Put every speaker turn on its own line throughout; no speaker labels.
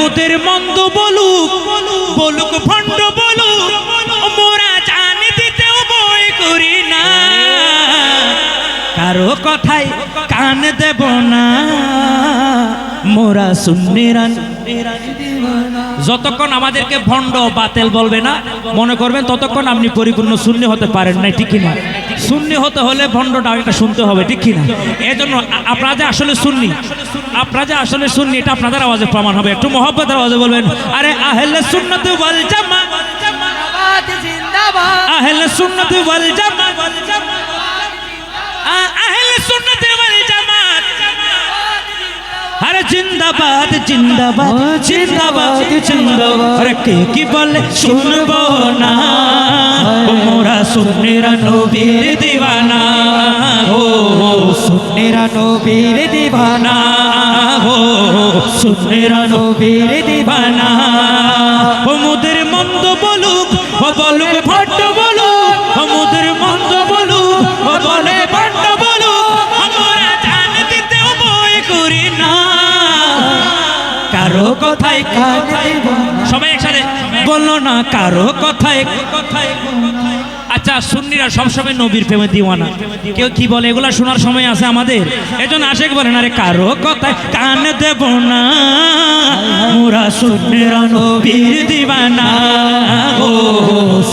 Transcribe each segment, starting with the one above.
মোদের মন্দ বলুক বলুক ভণ্ড বলুক মোরা জান দিতেও ভয় করি না, কারো কথায় কান দেব না, মোরা সুন্নিরা। যতক্ষণ আমাদেরকে ভণ্ড বাতেল বলবে না মনে করবেন ততক্ষণ আপনি পরিপূর্ণ সুন্নি হতে পারেন না, ঠিক কিনা? সুন্নি হতে হলে ভণ্ডটা একটা শুনতে হবে, ঠিক কিনা? এজন্য আপনারা যে আসলে সুন্নি, আপনারা যে আসলে সুন্নি এটা আপনাদের আওয়াজে প্রমাণ হবে। একটু মহব্বতের আওয়াজে বলবেন, আরে আহলে সুন্নাত ওয়াল জামাত জিন্দাবাদ, আহলে সুন্নাত ওয়াল জামাত, আহলে সুন্নাত ওয়াল জামাত, আরে জিন্দাবাদ জিন্দাবাদ জিন্দাবাদ জিন্দাবাদ। আরে কে কি বলে শুনবো না, মোরা সুন্নিরা নবীর দিওয়ানা, ও সুন্নিরা নবীর দিওয়ানা, ও সুন্নিরা নবীর দিওয়ানা। ও মোদের মন্দ বলুক ও বলুক ভণ্ড বলুক, ও মোদের মন্দ বলুক ও বলে ভণ্ড বলুক, আমরা জান দিতেও ভয় করি না, কারো কথায় কান দেব না। সবাই একসাথে বললো না, কারো কথায় কথায়। আচ্ছা, সুন্নিরা সবসময় নবীর প্রেমে দিওয়ানা। কেউ কি বলে এগুলা শোনার সময় আছে আমাদের? এজন্য আশেক বলেন, আরে কারো কথায় কান দেব না, মোরা সুন্নিরা নবীর দিওয়ানা, ও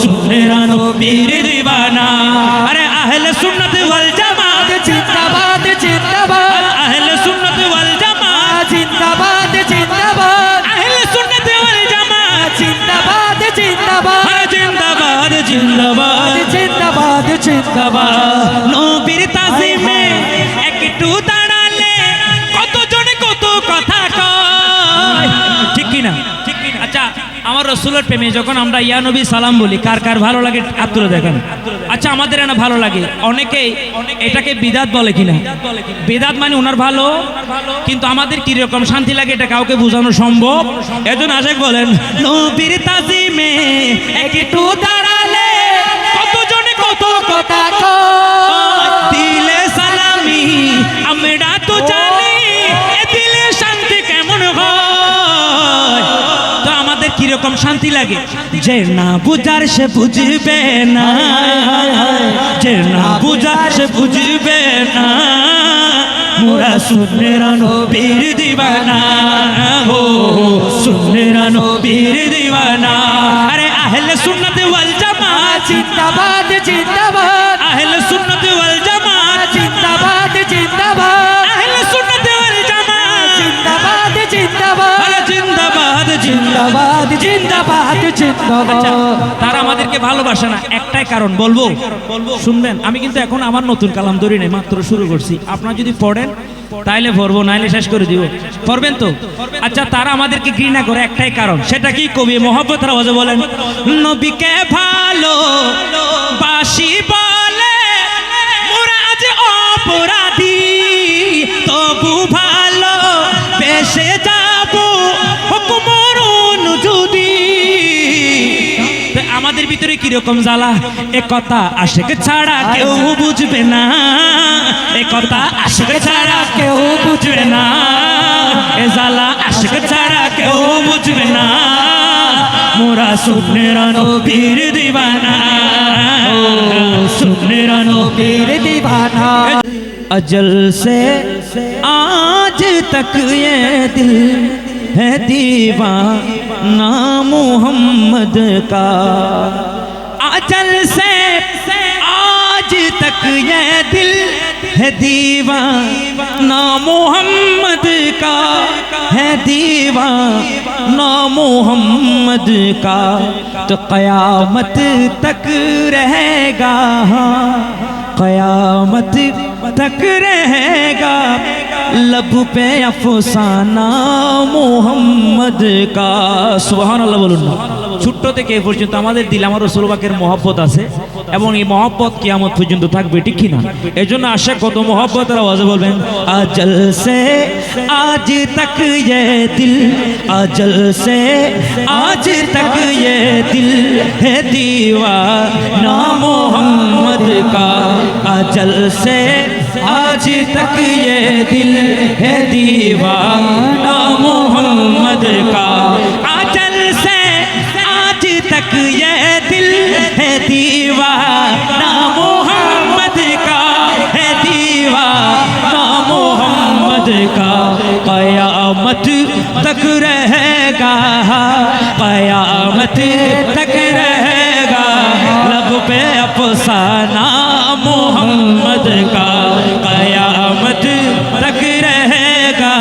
সুন্নিরা নবীর দিওয়ানা। আরে আহলে সুন্নাত ওয়াল জামাত জিন্দাবাদ জিন্দাবাদ, আহলে সুন্নাত ওয়াল জামাত জিন্দাবাদ জিন্দাবাদ, আহলে সুন্নাত ওয়াল জামাত জিন্দাবাদ জিন্দাবাদ, জিন্দাবাদ জিন্দাবাদ জিন্দাবাদ জিন্দাবাদ। নবীর তাজিমে একটু দাঁড়ালে কতজন কত কথা কয়, ঠিক কি না? আচ্ছা, আমার রাসূলের প্রেমে যখন আমরা ইয়া নবী সালাম বলি, কার কার ভালো লাগে হাত তুলে দেখেন। আচ্ছা, আমাদের না ভালো লাগে, অনেকেই এটাকে বিদাত বলে কিনা? বিদাত মানে ওনার ভালো, কিন্তু আমাদের কি রকম শান্তি লাগে এটা কাউকে বোঝানো সম্ভব? এজন্য আশেক বলেন, নবীর তাজিমে একটু দাঁড়ালে কতজন কত কথা কয়, দিলে সালামি আমরা তো জানি এ দিলে শান্তি কেমন হয়। তো আমাদের কি রকম শান্তি লাগে? যে না বুঝার সে বুঝবে না, যে না বুঝার সে বুঝবে না, মোরা সুন্নিরা নবীর দিওয়ানা, ও সুন্নিরা নবীর দিওয়ানা। আরে আহলে সুন্নাত ওয়াল জামাত জিন্দাবাদ জিন্দাবাদ, আহলে সুন্নাত ওয়াল জামাত জিন্দাবাদ জিন্দাবাদ, আহলে সুন্নাত ওয়াল জামাত জিন্দাবাদ জিন্দাবাদ, আরে জিন্দাবাদ জিন্দাবাদ জিন্দাবাদ জিন্দাবাদ। তারা আমাদেরকে ভালোবাসে না, একটাই কারণ বলবো, শুনবেন। আমি কিন্তু এখন আমার নতুন কালাম ধরি নাই, মাত্র শুরু করছি। আপনারা যদি পড়েন তাইলে পড়বো, নাইলে শেষ করে দিব। পড়বেন তো? আচ্ছা, তারা আমাদেরকে ঘৃণা করে একটাই কারণ, সেটা কি? কবি মহব্বতের আওয়াজে বলেন, নবীকে ভালো বাসি বলে মোরা আজ অপরাধী, তবু ভালো বেসে যাবো হুকুমরুন যদি। আমাদের ভিতরে কিরকম জ্বালা, এ কথা আশেক ছাড়া কেউ বুঝবে না, এ কথা আশেক ছাড়া কেউ বুঝবে না, এ জ্বালা আশেক ছাড়া কেউ বুঝবে না, মোরা সুন্নিরা নবীর দিওয়ানা, ও সুন্নিরা নবীর দিওয়ানা। अजल से आज तक ये दिल है दीवाना मोहम्मद का, अजल से आज तक ये दिल है दीवाना मोहम्मद का, है दीवाना मोहम्मद का, तो क़यामत तक रहेगा, क़यामत तक रहेगा लब पे अफसाना मोहम्मद का। सुबहानाल्लाह बोलুন না। ছোট্ট থেকে এ পর্যন্ত আমাদের দিলে আমার রাসূল পাকের মহব্বত আছে এবং এই মহব্বত কিয়ামত পর্যন্ত থাকবে, ঠিক কি না? এজন্য আশা কত মহব্বতের আওয়াজে বলবেন, আজল সে আজ তক ये दिल, अजल से आज तक ये दिल है दीवाना मोहम्मद का, अजल से आज तक ये दिल है दीवाना मोहम्मद का। तक रहेगा, क़यामत तक रहेगा, लब पे अफ़साना मोहम्मद का, क़यामत तक रहेगा,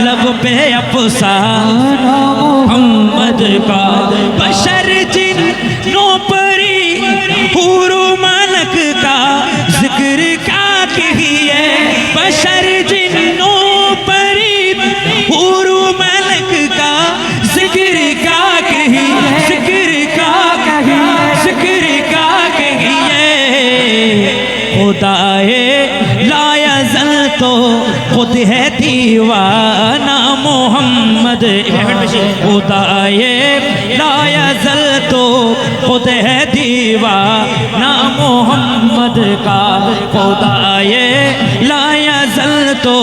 लब पे अफ़साना मोहम्मद का। बशर जिन्नो परी हुरू मलक का जिक्र क्या कहिए, बशर जिन्नो परी हुरू मलक का जिक्र क्या कहिए, जिक्र क्या कहिए, जिक्र क्या कहिए। खुदाए ला यज़ल तो खुद है दीवाना मोहम्मद, खुदाए ला यज़ल तो खुद है दीवाना मोहम्मद का, खुदाए ला यज़ल तो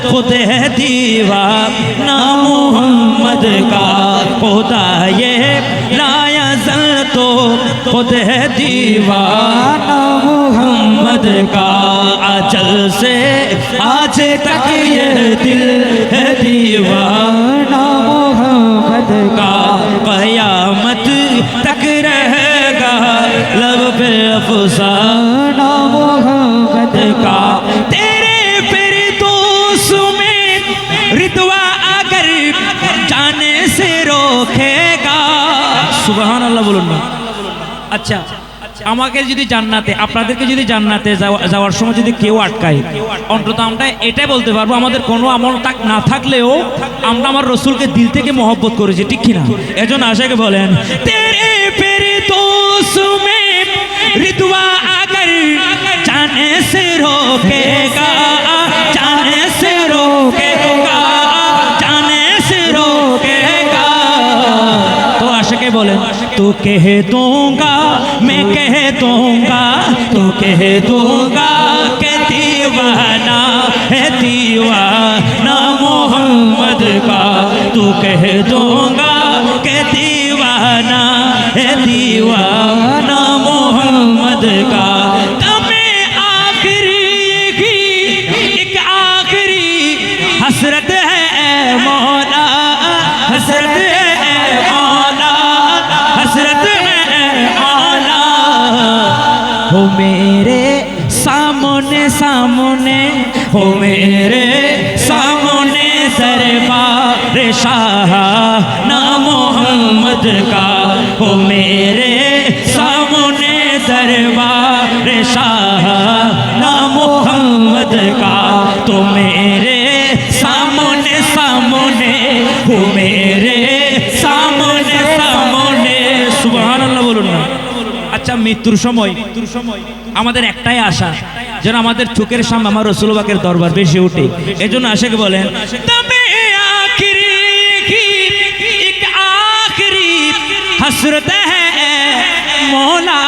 खुद है दीवाना मोहम्मद का, खुदाए ला यज़ल तो खुद है दीवाना मोहम्मद का। अजल से आज तक ये दिल है दीवाना मोहम्मद का, क़यामत तक रहेगा, लब पे अफ़साना मोहम्मद का। तेरे फिरदौस में रिदवा अगर जाने से रोकेगा, सुबहान अल्लाह बोलुन ना। अच्छा, আমাকে যদি জান্নাতে, আপনাদেরকে যদি জান্নাতে যাওয়ার সময় যদি কেউ আটকায়, অন্তত আমরা এটাই বলতে পারবো আমাদের কোনো আমল না থাকলেও আমরা আমার রসুলকে দিল থেকে মহব্বত করেছি, ঠিক কিনা? এজন্য আশাকে বলেন তেরে ফিরদৌস মে রিদওয়া আগর জানে সে রোকেগা, জানে সে রোকেগা, জানে সে রোকেগা। তো আশাকে বলেন तो कह दूंगा, मैं कह दूंगा, तो कह दूंगा कि दीवाना है दीवाना मोहम्मद का, तो कह दूंगा कि दीवाना है दीवाना मोहम्मद का। तमें आखिरी की एक आखिरी हसरत है मौला, हसरत है मौला, हसरत है आला। हो मेरे सामने सामने, हो मेरे सामने दरबार शाह ना मोहम्मद का, हो मेरे सामने दरबार शाह ना मोहम्मद का। तो मेरे सामने सामने, हो मेरे सामने सामने, সুবহানাল্লাহ বলুন না। আচ্ছা, মৃত্যুর সময় আমাদের একটাই আশা যেন আমাদের চোখের সামনে আমার রাসূল পাকের দরবার বেশি ওঠে। এজন্য আশাকে বলেন তবে আখিরি কি এক আখিরি হসরত হ্যায় মৌলা,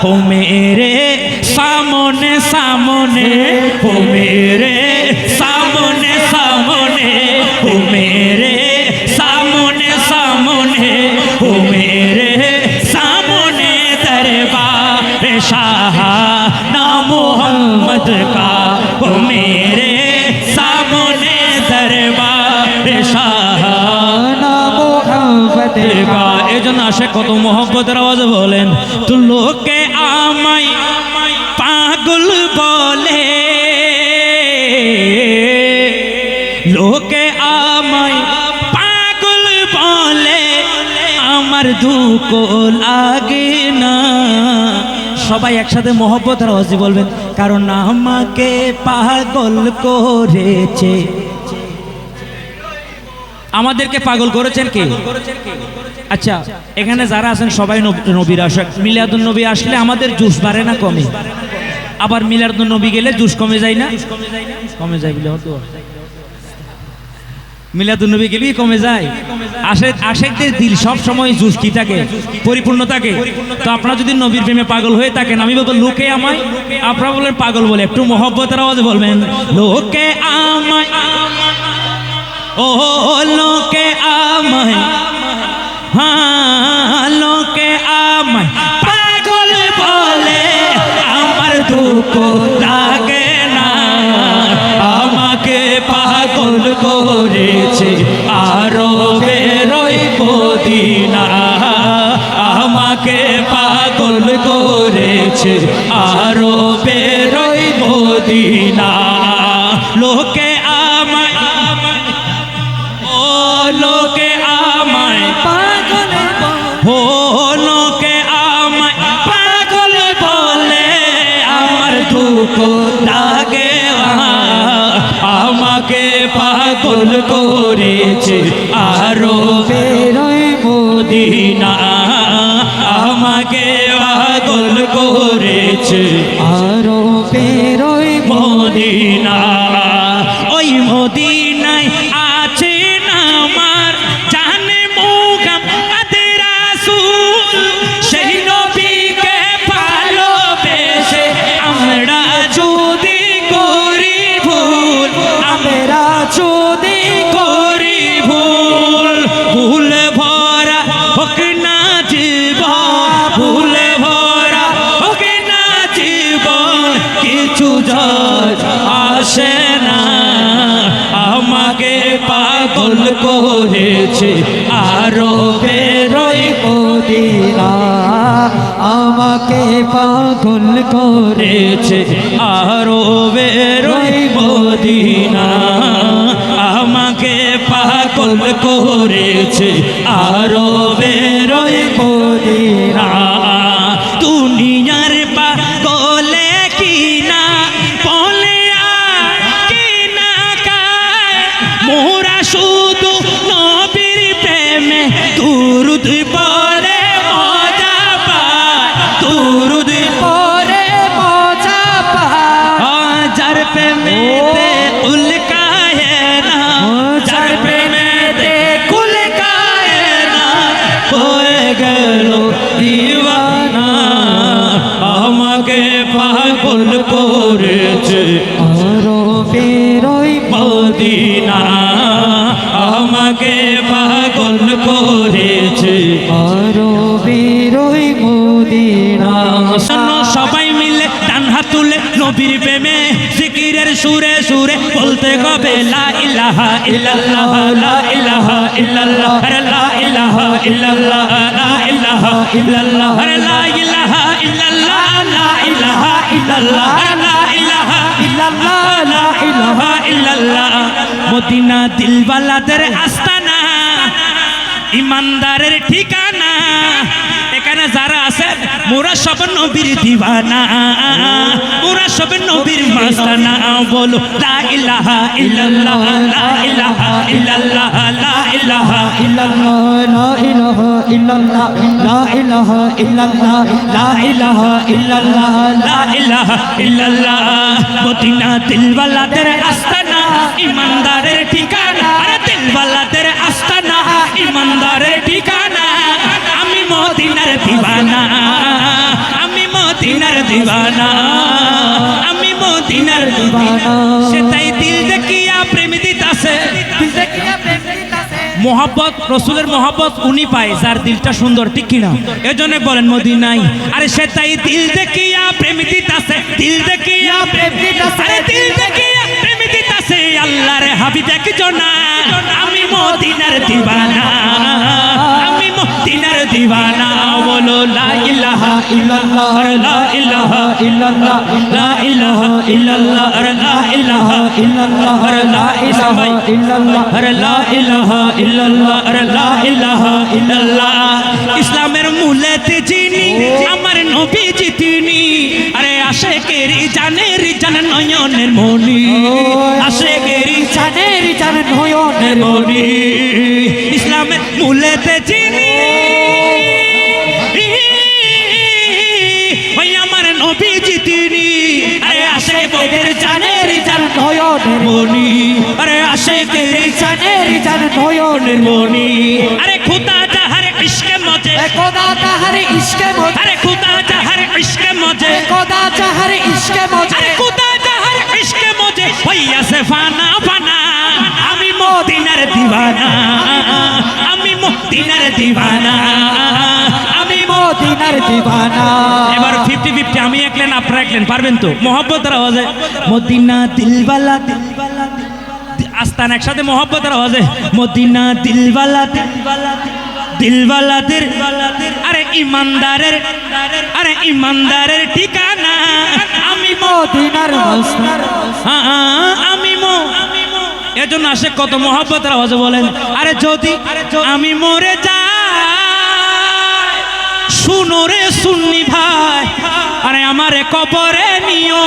हो मेरे सामने सामने, हो मेरे सामने सामने, हो मेरे सामने सामने, हो मेरे सामने दरबार शाह ना मोहम्मद का, हो मेरे सामने दरबार शाह ना मोहम्मद का। এজন্য আশা কত মোহব্বতের আওয়াজে বলেন তো লোকে আমায় পাগল বলে, লোকে আমায় পাগল বলে, আমার দুঃখ লাগে না। সবাই একসাথে মোহব্বতের আওয়াজে বলবেন কারণ আমাকে পাগল করেছে। আমাদেরকে পাগল করেছেন কে? আচ্ছা, এখানে যারা আছেন সবাই নবীর আশিক। মিলাদুন নবী আসলে আমাদের জুস বাড়ে না কমে? আবার মিলাদুন নবী গেলে জুস কমে যায় না? কমে যায় বলে হতো। মিলাদুন নবী গেলেই কমে যায়। আশিকদের দিল সব সময় জুস কি থাকে? পরিপূর্ণ থাকে। তো আপনারা যদি নবীর প্রেমে পাগল হয়ে থাকেন, আমি বলবো লোকে আমায়, আপনারা বলেন পাগল বলে, একটু মোহব্বতের আওয়াজে বলবেন লোকে আমায়, ও লোকে আমায়, হ্যাঁ লোকে আমায় পাগল বলে, আমার দুঃখ লাগে না, আমাকে পাগল করেছে। মদিনা আমাকে পাগল করেছে আরবের ওই মদিনা লোকে আমায় ও লোকে আমায় পাগল ও লোকে আমায় পাগল বলে আমার দুঃখ লাগে আমাকে পাগল করেছে আরবের ওই মদিনা আমাকে পাগল করেছে আরবের ওই মদিনা ওই মদিনায় আছে না আমার জানে মুহাম্মদ রাসূল সেই নবীকে ভালোবেসে আমরা যদি করি ভুল আমরা যদি করি ভুল ভুল ভরা হোক না জীবন ভুল ভরা হোক না জীবন কিছু যায় আসে না আমাকে পাগল করেছে আরবের ওই মদিনা আমাকে পাগল করেছে আরবের ওই মদিনা আমাকে পাগল করেছে আরবের ওই মদিনা দুনিয়ার পাগলে কিনা বলে আর কিনা কায় মোরা শুধু নবীর প্রেমে দুরুদ পড়ে মজা পায় দুরুদ পড়ে মজা পায় যার প্রেমেতে উল্কায় না যার প্রেমেতে কুলকায় না হয়ে গেল দিওয়ানা আমাকে পাগল করেছে আরবের ওই মদিনা আমাকে পাগল করেছে আরবের ওই মদিনা শোনো সবাই মিলে ডান হাত তুলে নবীর প্রেমে জিকিরের সুরে সুরে বলতে হবে লা ইলাহা ইল্লাল্লাহ লা ইলাহা ইল্লাল্লাহ লা ইলাহা ইল্লাল্লাহ লা ইলাহা ইল্লাল্লাহ লা ইলাহা ইল্লাল্লাহ লা ইলাহা ইল্লাল্লাহ লা ইলাহা ইল্লাল্লাহ লা ইলাহা ইল্লাল্লাহ মদিনা দিলওয়ালাদের আস্তানা ইমানদারের ঠিকানা এখানে যারা আছে মোরা সব নবীর দিওয়ানা মোরা সব নবীর মাস্তানা বলো লা ইলাহা ইল্লাল্লাহ লা ইলাহা ইল্লাল্লাহ লা ইলাহা ইল্লাল্লাহ লা ইলাহা ইল্লাল্লাহ লা ইলাহা ইল্লাল্লাহ লা ইলাহা ইল্লাল্লাহ লা ইলাহা ইল্লাল্লাহ মদিনা দিলওয়ালাদের আস্তানা ইমানদারের ঠিকানা আরে দিলওয়ালাদের আস্তানা ইমানদারের ঠিকানা আমি মদিনার দিওয়ানা আমি মদিনার দিওয়ানা আমি মদিনার দিওয়ানা সেটাই দিল দেখিয়া প্রেম দিতাছে দিল দেখিয়া প্রেম দিতাছে মোহাব্বত রসুলের মোহাব্বত উনি পায় যার দিলটা সুন্দর ঠিক কিনা এজন্য বলেন মদিনায় আরে সেটাই দিল দেখিয়া প্রেম দিতাছে দিল দেখিয়া প্রেম দিতাছে আরে দিল দেখিয়া প্রেম দিতাছে আল্লাহর হাবিব একজন আমি মদিনার দিওয়ানা আমি মদিনার দিওয়ানা বলো লা ইলাহা ইল্লাল্লাহ লা ইলাহা ইল্লাল্লাহ লা ইলাহা ইল্লাল্লাহ লা ইলাহা ইল্লাল্লাহ লা ইলাহা ইল্লাল্লাহ লা ইলাহা ইল্লাল্লাহ লা ইলাহা ইল্লাল্লাহ ইসলামের মূলেতে যিনি আমার নবীজি তিনি আরে আশিকের জানের জান নয়নের মনি আশিকের জানের জান নয়নের মনি ইসলামের মূলেতে যিনি ওই আমার নবীজি তিনি আরে আশিকের জানের জান নয়নের মনি আরে আশিকের জানের জান নয়নের মনি আরে খুদা যাহার ইশকে মজে
খোদা তাহার ইশকে মজে
আরে খুদা যাহার ইশকে মজে
খোদা তাহার ইশকে মজে
আরে খুদা যাহার ইশকে মজে হইয়াছে ফানা ফানা আমি মদিনার দিওয়ানা আমি মদিনার দিওয়ানা আমি
মদিনার দিওয়ানা
এবার 50-50 আমি এক লাইন আপনারা এক লাইন পারবেন তো মোহাব্বতের আওয়াজে মদিনা দিলওয়ালা দিলওয়ালা আস্তান একসাথে মোহাব্বতের আওয়াজে মদিনা দিলওয়ালা দিলওয়ালা দিলওয়ালাদের আরে ইমানদারের ঠিকানা
আমি মদিনার মস্তান
এজন্য আসে কত মহব্বতের আওয়াজে বলেন আরে যদি আমি মরে যাই শুনো রে সুন্নি ভাই আরে আমারে কবরে নিও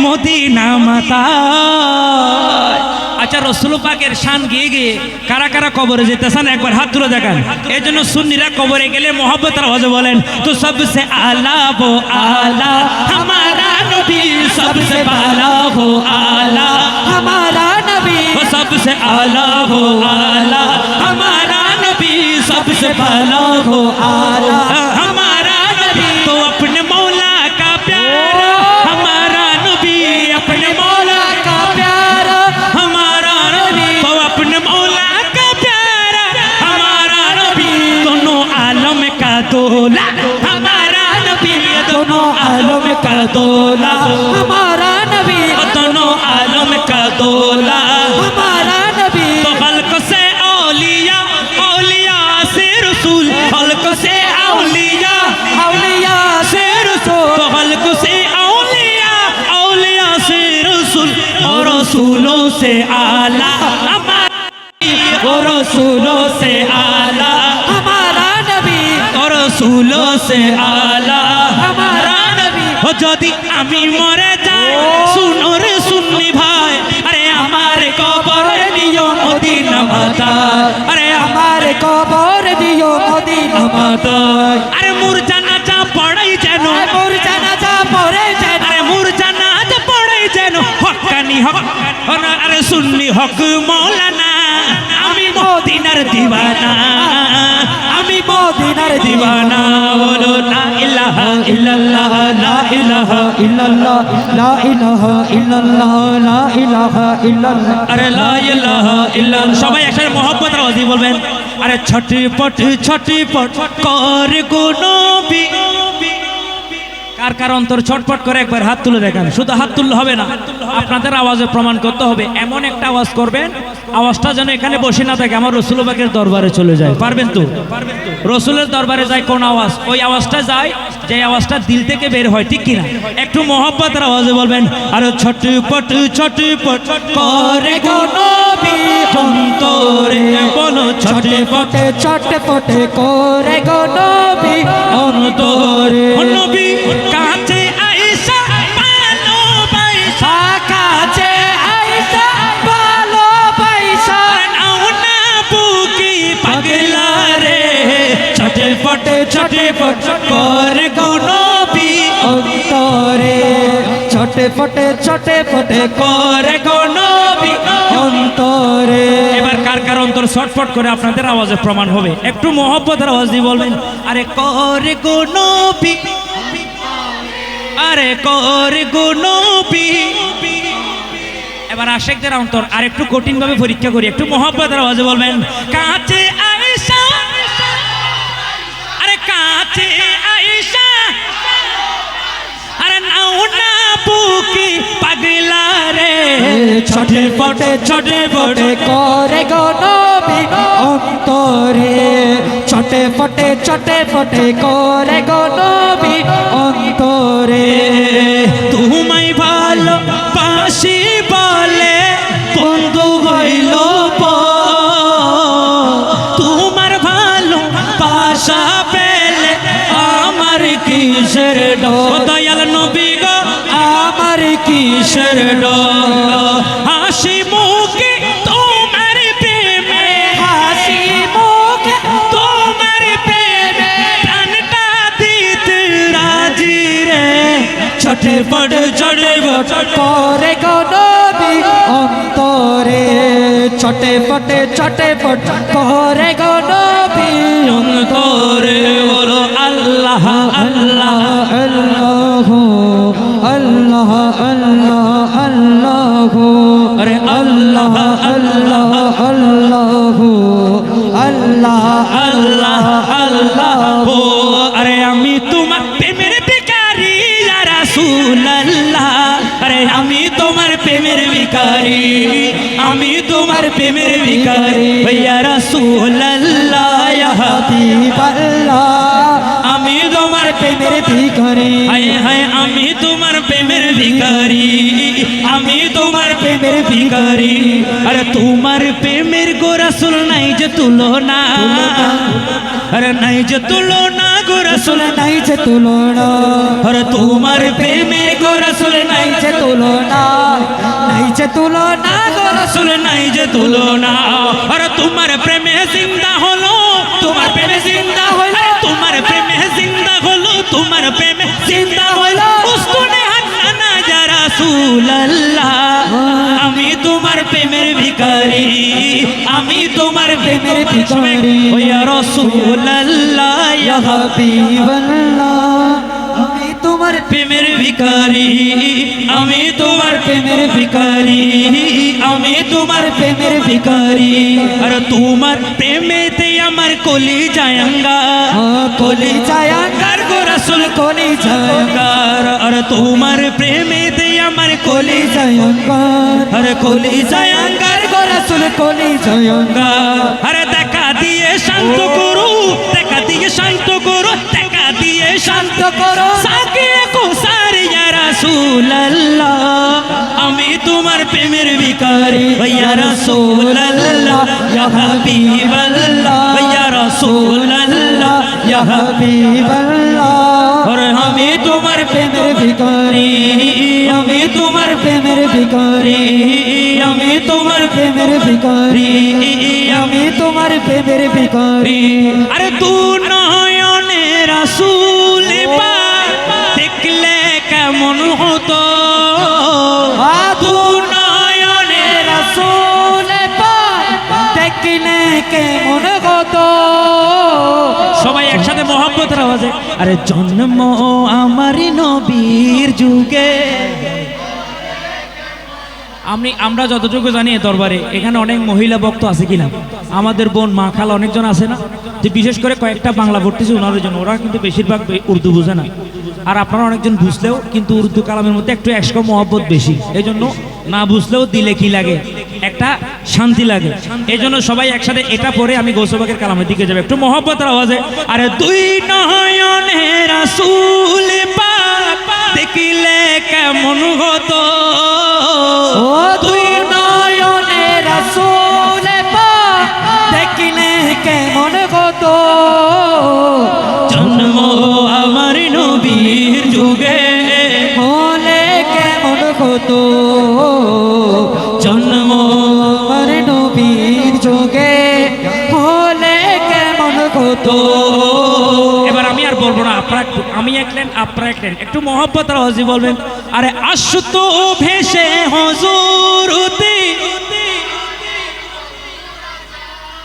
মদিনা মাতায়। আচ্ছা রসুল পাকের শান গিয়ে গিয়ে কারা কারা কবরে যেতেছেন একবার হাত তুলে দেখান। এই জন্য সুন্নিরা কবরে গেলে মহব্বতের আওয়াজে বলেন তো সবসে আলা वो आला हमारा नबी सबसे बाला वो आला
हमारा नबी
वो सबसे आला वो आला हमारा नबी सबसे बाला वो
आला
हमारा नबी तो अपने मौला का प्यारा हमारा नबी अपने मौला
का प्यारा
हमारा नबी तो अपने मौला का प्यारा हमारा नबी दोनों आलम का दूल्हा हमारा नबी दोनों आलम का दूल्हा
हमारा नबी
दोनों आलम का दूल्हा
हमारा नबी
तो खल्क से औलिया औलिया से रसूल खल्क से औलिया
औलिया
से रसूल तो खल्क से औलिया औलिया से रसूल और रसूलों से आला हमारा और रसूलों से आला
हमारा नबी
और रसूलों से आला
हमारा नबी
ও যদি আমি মরে যাই শুনো রে সুন্নি ভাই আরে আমার কবরে নিও মদিনা মাতা আরে
हमारे कबर दियो मदीना
মাতা আরে মুর জানাজা পড়াই যেন
मोर জানাজা পড়ে যেন
আরে মুর জানাজা পড়াই যেন হক্কানি হক আরে সুন্নি হক মৌলানা আমি মদিনার দিওয়ানা আমি
মদিনার
দিওয়ানা বলো লা ইলাহা ইল্লাল্লাহ লা ইলাহা
ইল্লাল্লাহ লা ইলাহা ইল্লাল্লাহ লা ইলাহা ইল্লাল্লাহ
আরে লা ইলাহা ইল্লাল্লাহ সবাই একসাথে মহব্বতের আওয়াজে বলবেন আরে ছটপট করে গো নবী কার কার অন্তর ছটপট করে একবার হাত তুলে দেখান। শুধু হাত তুললে হবে না, আপনাদের আওয়াজে প্রমাণ করতে হবে। এমন একটা আওয়াজ করবেন, আওয়াজটা যেন এখানে বসে না থাকে, আমার রসুল পাকের দরবারে চলে যায়। পারবেন তো? রসুলের দরবারে যায় কোন আওয়াজ? ওই আওয়াজটা যায় যে আওয়াজটা দিল থেকে বের হয়, ঠিক কিনা? একটু মহব্বতের আওয়াজে বলবেন আরে ছটপট করে গো নবী অন্তরে, বলো ছটপট
ছটপটে করে গো নবী
অন্তরে। নবী কাছে আইসা ভালোবাসা,
কাছে আইসা ভালোবাসা
নাও না বুকি পাগলা রে, ছটপট করে গো নবী
অন্তরে ছটপটে
করে গো নবী
অন্তরে।
এবার কার কার অন্তর ছটফট করে আপনাদের আওয়াজে প্রমাণ হবে। একটু মহব্বতের আওয়াজ দিয়ে বলবেন আরে করে গো নবী, আরে করে গো নবী। এবার আশেকদের অন্তর আর একটু কঠিন ভাবে পরীক্ষা করি, একটু মহব্বতের আওয়াজে বলবেন কাছে আয়েশা, আরে কাছে আয়েশা, আরে নাও না বুকি পাগলা রে,
ছটপটে করে গো নবী অন্তরে, ছটপটে করে গো নবী অন্তরে।
তোমায় ভালো পাশি বলে বন্ধু হইল তোমার ভালো পাশা পেলে আমার কিসের ডর, দয়াল নবী গো আমার কিসের ডর। হাসি মুখে তোমার প্রেমে,
হাসি মুখে
তোমার প্রেমে প্রাণটা দিতে রাজি রে, ছটপট
করে গো নবী অন্তরে, ছটপটে করে গো নবী
অন্তরে। বলো আল্লাহ আল্লাহ
আল্লাহ আল্লাহ আল্লাহ আল্লাহ,
আরে
আল্লাহ আল্লাহ আল্লাহ আল্লাহ
আল্লাহ আল্লাহ। ও আরে আমি তোমার প্রেমের ভিখারি ইয়া রাসূলুল্লাহ, আরে আমি তোমার প্রেমের ভিখারি, আমি তোমার প্রেমের ভিখারি ইয়া রাসূলুল্লাহ, ইয়া হাবিব
ভিখারি
হায় হায় আমি তোমার প্রেমের ভিখারি, আমি তোমার প্রেমের ভিখারি। আরে তোমার প্রেমের গো রাসূল নাই যে তুলনা, আরে নাই যে তুলনা গো রাসূল,
নাই যে তুলনা,
আরে তোমার প্রেমের গো রাসূল নাই
নাই যে তুলনা, নাই যে তুলনা গো
রাসূল নাই যে তুলনা। আরে তোমার প্রেমে জিন্দা হলো, তোমার প্রেমে জিন্দা হলো, তোমার প্রেমে জিন্দা হলো, তোমার প্রেমে জিন্দা হলো উস্তুনে হান্নানা ইয়া রাসূলুল্লাহ। আমি তোমার প্রেমের ভিখারি, আমি তোমার প্রেমের ভিখারি। ও ইয়া রাসূলুল্লাহ ইয়া
হাবিবাল্লাহ, আমি তোমার
প্রেমের ভিখারি, আমি তোমার প্রেমের ভিখারি, আমি তোমার প্রেমের ভিখারি। আর তোমার প্রেমেতে আমার কলিজা আঙ্গার,
কলিজা আঙ্গার
গো রাসূল
কলিজা
আঙ্গার। আর তোমার প্রেমেতে আমার
কলিজা আঙ্গার,
আর কলিজা আঙ্গার
গো রাসূল কলিজা আঙ্গার।
আরে দেখা দিয়ে শান্ত করো, দেখা দিয়ে শান্ত করো, দেখা দিয়ে শান্ত করো সাকে কোসার ইয়া রাসূলুল্লাহ। আমি তোমার প্রেমের ভিখারি ইয়া রাসূলুল্লাহ ইয়া হাবিবাল্লাহ, ইয়া রাসূলুল্লাহ ইয়া
হাবিবাল্লাহ,
আরে আমি তোমার
প্রেমের ভিখারি,
আমি তোমার
প্রেমের ভিখারি,
আমি তোমার
প্রেমের ভিখারি, আমি তোমার প্রেমের ভিখারি।
আরে তু নয়নে রাসূল পাক দেখলে কেমন হতো,
তু নয়নে রাসূল পাক দেখলে কেমন হতো।
সবাই একসাথে মহব্বতের আওয়াজে আরে জন্ম আমার নবীর যুগে। আমরা যতটুকু জানি এ দরবারে এখানে অনেক মহিলা বক্ত আছে কিনা, আমাদের বোন মা খালা অনেকজন আছে না, যে বিশেষ করে কয়েকটা বাংলা পড়তেছে ওনাদের জন্য। ওরা কিন্তু বেশিরভাগ উর্দু বোঝে না, আর আপনারা অনেকজন বুঝলেও কিন্তু উর্দু কালামের মধ্যে একটু একশো মহব্বত বেশি, এই জন্য না বুঝলেও দিলে কি লাগে, একটা শান্তি লাগে। এই জন্য সবাই একসাথে এটা পরে আমি গৌসবাগের কালামের দিকে যাবে একটু মহব্বতের আওয়াজে। আরে দুই নয়নে রাসূল পাক দেখিলে কেমন হতো,
ও দুই নয়নে রাসূল পাক দেখিলে কেমন হতো।
জন্ম আমার নবীর যুগে
হলে কেমন হতো,
জন্ম
আমার নবীর যুগে হলে কেমন হতো।
এবার আমি আর বলবো না, আপনারা আমি একলেন আপনারা একলেন একটু মহব্বতের আওয়াজে বলবেন। আরে আসতো ভেসে হুজুরতি।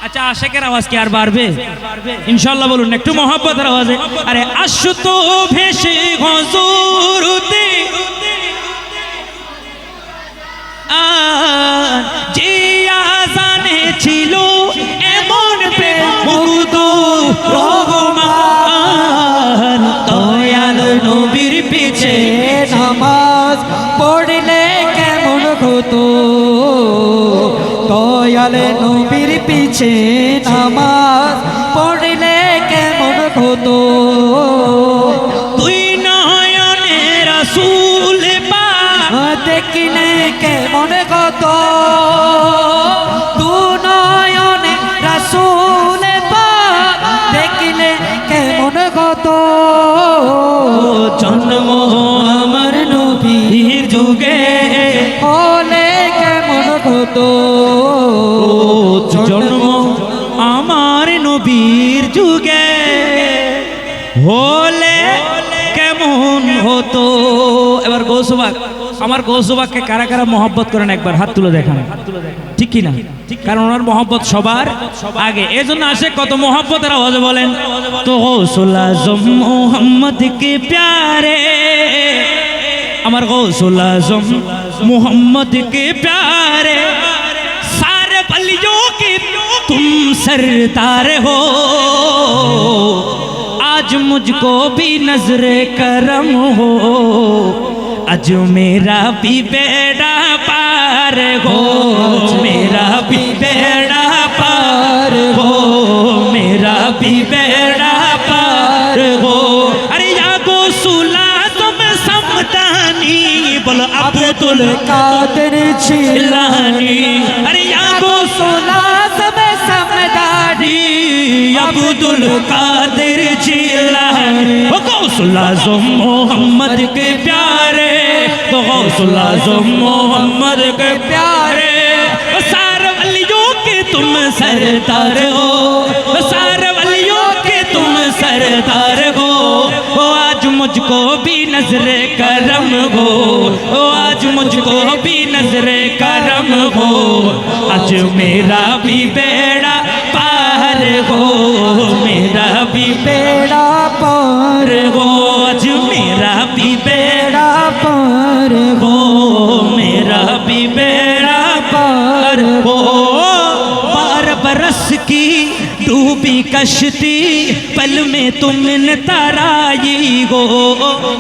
আচ্ছা আশেকের আওয়াজ কি আর বাড়বে? ইনশাআল্লাহ বলুন একটু মহব্বতের আওয়াজে। আরে আসতো ভেসে হুজুরতি যে আজানে ছিল এমন প্রেম মুগ্ধ রহমান। দয়াল নবীর পিছে
নামাজ পড়লে কেমন হতো, দয়াল নবীর পিছে নামাজ পড়লে কেমন হতো।
তুই নয়নে রাসূল পাক
দেখিলে কেমন হতো, তু নয়নে রাসূল পাক দেখিলে কেমন হতো।
জন্ম আমার নবীর যুগে
হলে কেমন হতো,
জন্ম আমার নবীর যুগে হলে কেমন হতো। এবার গৌসবাগ, আমার গৌসবাগকে কারা কারা মহব্বত করেন একবার হাত তুলে দেখান, ঠিক কিনা? কারণ ওনার মহব্বত সবার আগে, এই জন্য আসে কত মহব্বতের আওয়াজে বলেন তো গৌসুল আজম মোহাম্মদ কে প্যারে, আমার গৌসুল আজম मोहम्मद के प्यारे सारे वलियों के तुम सरदार हो। आज मुझको भी नजरे करम हो, आज मेरा भी बेड़ा पार हो, मेरा भी बेड़ा पार हो, मेरा भी बेड़ा पार हो। अरे या गो
अब्दुल कादिर जिलानी
अरे या गौसुल्ला
समदारी
अब्दुल कादिर जिलानी ओ गौसुल आज़म मोहम्मद के प्यारे तो गौसुल आज़म मोहम्मद के प्यारे सारे वलियों के तुम सरदार हो सारे वलियों के तुम सरदार हो आज मुझको भी नजरे करम हो आज मुझको भी नजरे करम हो आज मेरा भी बेड़ा पार हो मेरा भी
बेड़ा पार
हो आज मेरा भी बेड़ा
बेड़ा पार
हो मेरा भी बेड़ा पार हो 12 बरस की डूबी कश्ती पल में तुमने तराई हो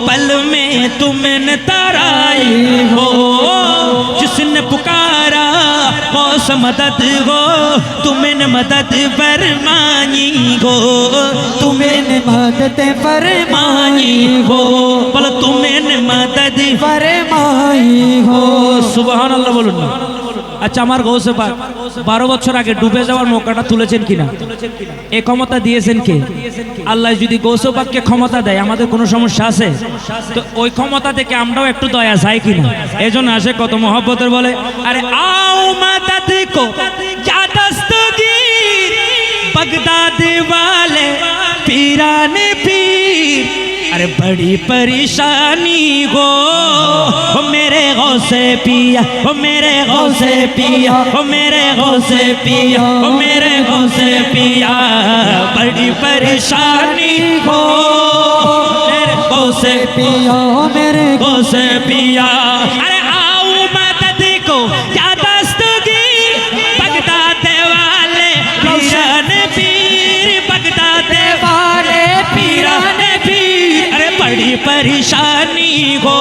पल में तुमने तराई हो जिसने पुकारा मौस मदद हो तुमने मदद फरमाई हो
तुमने मदद फरमाई
हो बोल तुमने मदद
फरमाई हो
সুবহান আল্লাহ বলুন না আচ্ছা আমার গৌসে পাক 12 বছর আগে ডুবে যাওয়ার মৌকাটা তুলেছেন কিনা এই ক্ষমতা দিয়েছেন কে আল্লাহ যদি গৌসে পাককে ক্ষমতা দেয় আমাদের কোনো সমস্যা আছে তো ওই ক্ষমতা থেকে আমরাও একটু দয়া চাই কিনা এজন্য আসে কত মহব্বতের বলে আরে আও মাদাদ কো যা দস্তগীর बगदाद वाले पीराने पीर अरे बड़ी परेशानी हो मेरे गौसे पिया ओ मेरे गौसे पिया ओ मेरे गौसे पिया ओ मेरे गौसे पिया बड़ी परेशानी हो मेरे गौसे
पिया मेरे
गौसे पिया अरे आओ मदद को या दस्तगीर बगदाद वाले पीराने पीर बगदाद वाले पीराने पीर अरे बड़ी परेशानी हो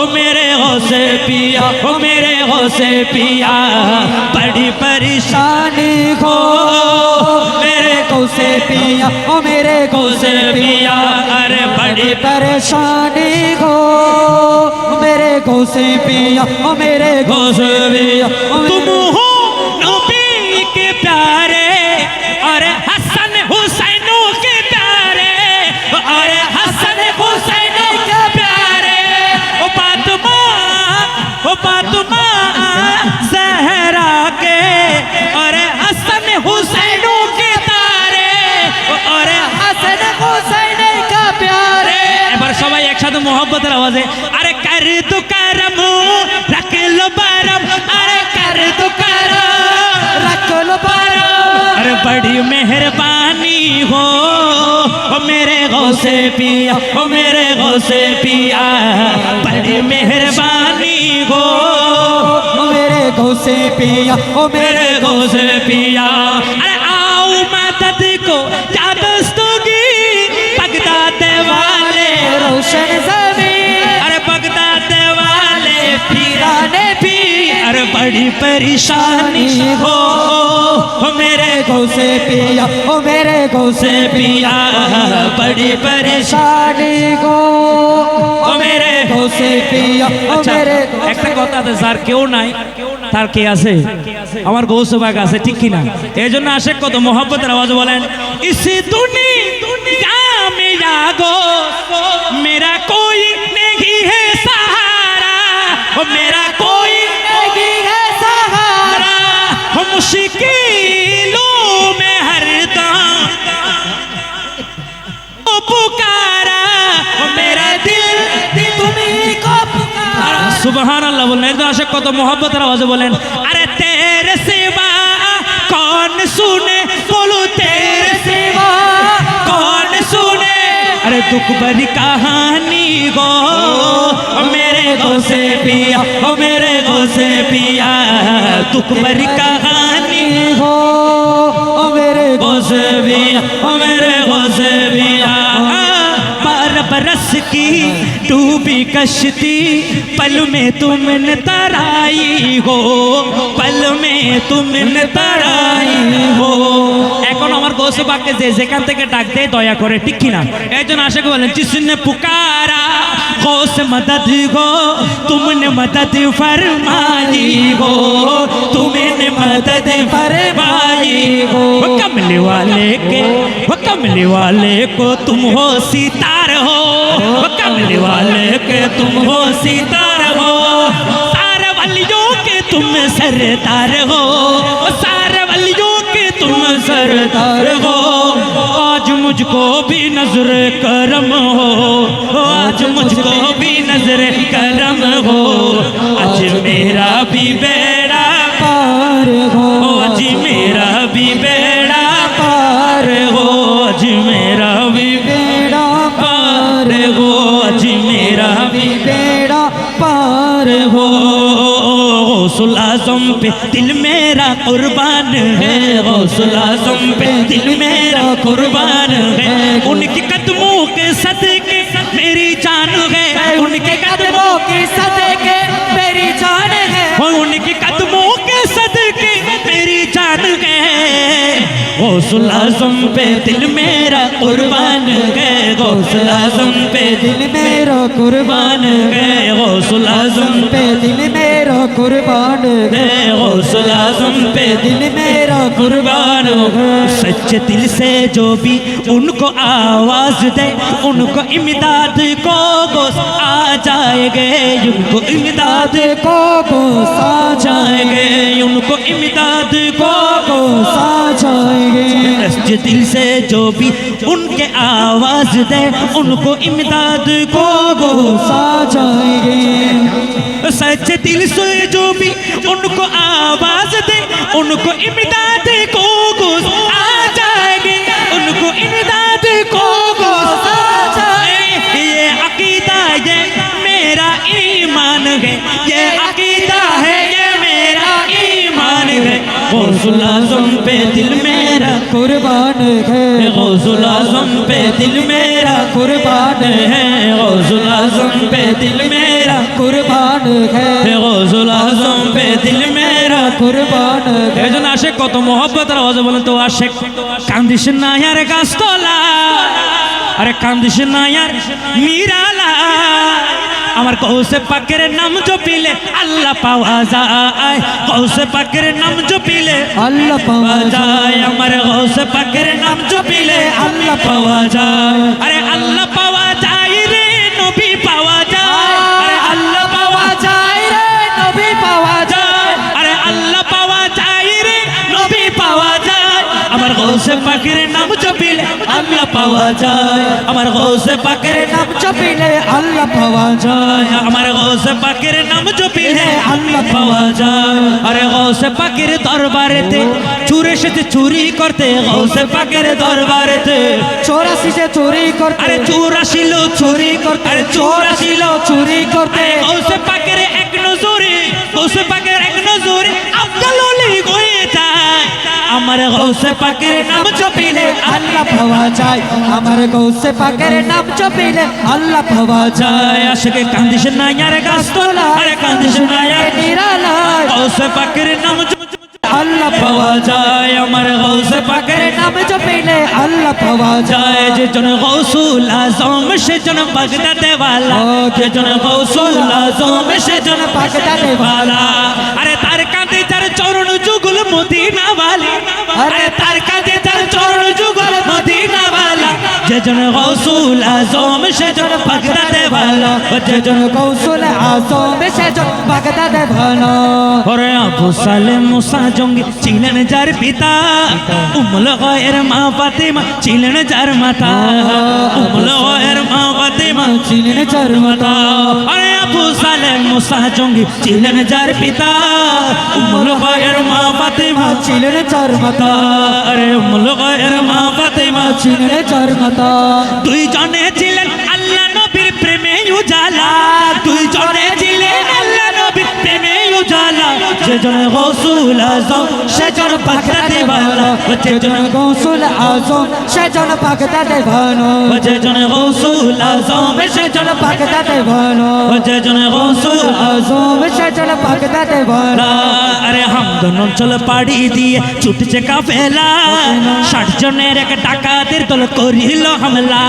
ओ मेरे गौसे पिया ओ मेरे गौसे पिया बड़ी परेशानी हो मेरे
गौसे पिया ओ मेरे
गौसे पिया अरे बड़ी
परेशानी हो मेरे गौसे पिया ओ मेरे
गौसे पिया तुम हो नबी के प्यारे और हसन हुसैनों के प्यारे और हसन हुसैनों के प्यारे ओ फातिमा ज़हरा के और हसन हुसैनों के तारे और
हसन हुसैन का प्यारे
এবার সবাই একসাথে মোহব্বতের আওয়াজে আরে कर दो करम रख लो बरम अरे कर दो करम
रख लो बारो
अरे बड़ी मेहरबानी हो ओ मेरे गौसे पिया ओ मेरे गौसे पिया बड़ी मेहरबानी हो
ओ मेरे गौसे पिया ओ
मेरे गौसे पिया अरे आओ मदद को या दस्तगीर बगदाद वाले
रोशन ज़मीन
अरे बगदाद वाले
पीराने
पीर अरे बड़ी परेशानी हो ओ मेरे
गौसे पिया ओ मेरे गौसे
से पिया बड़ी
शादी को
ও মেরে
गौसे पिया ओ
আচ্ছা,
मेरे
একটা কথা আছে স্যার কেউ নাই তার কে আছে আমার গৌস বাগ আছে ঠিক কি না এইজন্য আশেক কত মোহব্বতের আওয়াজ বলেন ইস দুনিয়া মে জাগো মেরা কোই नहीं है सहारा ओ मेरा कोई
नहीं है सहारा
हो मुश्किलों में हरदम ओ पुकारा ओ मेरा दिल
तुम्ही को पुकारा
सुबहान अल्लाह बोलें तो आशिक को तो मोहब्बत आवाज़ बोलें अरे तेरे सिवा कौन सुने बोलो तेरे सिवा कौन सुने अरे दुख भरी कहानी गो ओ मेरे गो से पिया ओ मेरे गो से पिया दुख भरी कहानी
हो ओ मेरे
गो से पिया ओ मेरे गो से पिया 12 बरस की डूबी कश्ती पल में तुमने तराई हो पल में तुमने तराई हो এখন আমার গো গৌসে পাককে যে যেখান থেকে ডাক দেয় দয়া করে, ঠিক কিনা? এই জন্য আশাকে বলেন जिसने पुकारा गौस मदद गो तुमने मदद फरमाई गो, तुमने मदद फरमाई गो। वो कमले वाले को तुम हो सितार हो, वो कमले वाले के तुम हो सितार हो, सारे वलियों के तुम सरदार हो, सारे वलियों के तुम सरदार हो। आज मुझको भी नजर करम हो, आज मुझको भी नजर करम हो, आज मेरा भी बेड़ा
पार हो,
आज मेरा भी बेड़ा पार हो, आज मेरा भी
बेड़ा
पार हो, आज मेरा भी
बेड़ा पार
हो। गौसुल आज़म पे दिल मेरा कुर्बान है, गौसुल आज़म पे दिल मेरा कुर्बान है, उनके कदमों के सदके मेरी जान है, उनके कदमों के सदके मेरी जान है, उनके कदमों के सदके मेरी जान है। गौसुल आज़म पे दिल मेरा कुर्बान है, गौसुल आज़म पे
दिल मेरा कुर्बान
है, गौसुल आज़म
पे दिल मेरा कुर्बान
है, गौसुल आज़म पे
दिल मेरा
कुर्बान हो। सच्चे दिल से जो भी उनको आवाज दे, उनको इमदाद को गोस आ जाएंगे, उनको इमदाद
को सा
जाएंगे, उनको इमदाद को
सा जाएंगे।
सच्चे दिल से जो भी उनके आवाज दे, उनको इमदाद को
सा जाएंगे।
सच्चे दिल से जो भी उनको आवाज दे, उनको इमदाद को आ जाएंगे, उनको इमदाद को आ जाएंगे। ये अकीदा ये मेरा ईमान है, ये अकीदा है ये मेरा ईमान है। गौसुल आज़म पे दिल मेरा
कुर्बान है,
गौसुल आज़म पे दिल मेरा
कुर्बान
है, गौसुल आज़म पे दिल मेरा
कुर्बान है,
गौसुल आज़म पे दिल मेरा
कुर्बान है।
একজন আশেক কত মহব্বতের আওয়াজে বলেন তো আশেক কান্দিস না यार গাছতলা, আরে কান্দিস না यार নিরালা, আমার গৌসে পাকের নাম জপিলে আল্লাহ পাওয়া যায়, গৌসে পাকের নাম জপিলে
আল্লাহ পাওয়া
যায়, আমার গৌসে পাকের নাম জপিলে
আল্লাহ পাওয়া যায়।
আরে আল্লাহ পাওয়া যায় রে নবী পাওয়া যায়, আরে আল্লাহ পাওয়া যায় রে
নবী পাওয়া
যায়, আরে আল্লাহ পাওয়া যায় রে নবী পাওয়া যায়, আমার গৌসে পাকের নাম জপিলে আল্লাহ পাওয়া যায়, আমার গৌসে পাকের নাম
জপিলে আল্লাহ পাওয়া যায়,
আমার গৌসে পাকের নাম জপিলে আল্লাহ পাওয়া যায়। আরে গৌসে পাকের দরবারেতে চোর এসেছে চুরি করতে, গৌসে পাকের দরবারেতে
84 সে চুরি করতে,
আরে চোর আসিল চুরি করতে, আরে চোর আসিল
চুরি করতে।
গৌসে পাকের এক নজরে, গৌসে পাকের এক নজরে আফজাল ওলি হয়ে যায়, আমার গৌসে পাকের নাম জপিলে
আল্লাহ পাওয়া যায়, আমার গৌসে পাকের নাম জপিলে আল্লাহ পাওয়া যায়।
যায়। আশিকে কান্দিস না यार গাছতলা, আরে কান্দিস না यार
নিরালায়
গৌসে পাকের নাম
আল্লাহ
পাওয়া যায়, আমার গৌসে পাকের
নাম জপিলে আল্লাহ পাওয়া যায়।
যায়। যে জন গৌসুল আজম সে জন বাগদাদে वाला, যে জন গৌসুল আজম সে জন
বাগদাদে
वाला, আরে তার কাঁধে তার চরণ যুগল মদিনা वाली, আরে তার কাঁধে তার চরণ যুগল মদিনা वाला, যে জন গৌসুল আজম সে জন বাগদাদে वाला, যে জন
গৌসুল আজম সেজন বাগদাদে ভালো।
ওরে আবু সালেম মুসা জঙ্গি ছিলেন যার পিতা, উম্মুল গায়ের মা ফাতিমা ছিলেন যার মাতা, উম্মুল গায়ের মা ফাতিমা
ছিলেন যার মাতা।
আরে আবু সালেম মুসা জঙ্গি ছিলেন যার পিতা, উম্মুল গায়ের মা ফাতিমা
ছিলেন যার মাতা,
আরে উম্মুল গায়ের মা ফাতিমা
ছিলেন যার মাতা।
দুই জনে ছিলেন আল্লাহ নবীর প্রেমে উজালা, দুই জনে ছিলেন আল্লাহ নবীর প্রেমে উজালা, যেজন গৌসুল আজম সেজন পাকড়া দেওয়ানা
যেজন গৌসুল আজম সেজন পাকড়া দেওয়ানা
যেজন গৌসুল আজম
সেজন পাকড়া দেওয়ানা
যেজন গৌসুল
আজম সেজন পাকড়া দেওয়ানা
আরে হামদন অঞ্চল পাড়ি দিয়ে ছুটছে কাফেলা 60 জনের এক ডাকাতের দল করিল হামলা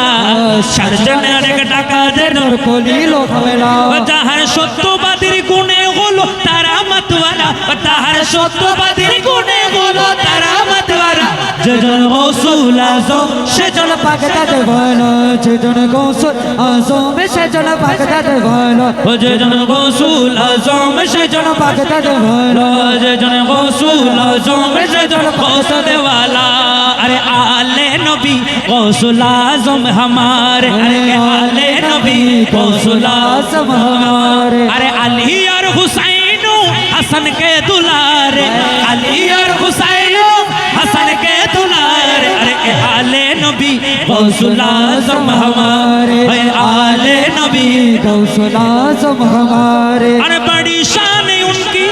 60 জনের এক ডাকাতের দল
করিল হামলা
যাহার সত্যবাদীর গুণে হলো তারা মাতওয়ারা তাহার সত্যবাদীর গুণে হলো তারা মাতওয়ারা যেজন গৌসুল আজম
সেজন পাকড়া দেওয়ানা যেজন গৌসুল আজম সেজন পাকড়া দেওয়ানা
যেজন গৌসুল আজম
সেজন পাকড়া দেওয়ানা
যেজন গৌসুল আজম সেজন গৌসুল দেওয়ালা अरे आले नबी गौसुल आजम हमारे अरे आले नबी गौसुल आजम हमारे अरे अली और हुसैन हसन के दुलारे अली और हुसैन हसन के दुलारे अरे आले नबी गौसुल आजम हमारे अरे आले नबी
गौसुल आजम हमारे
अरे बड़ी शान उनकी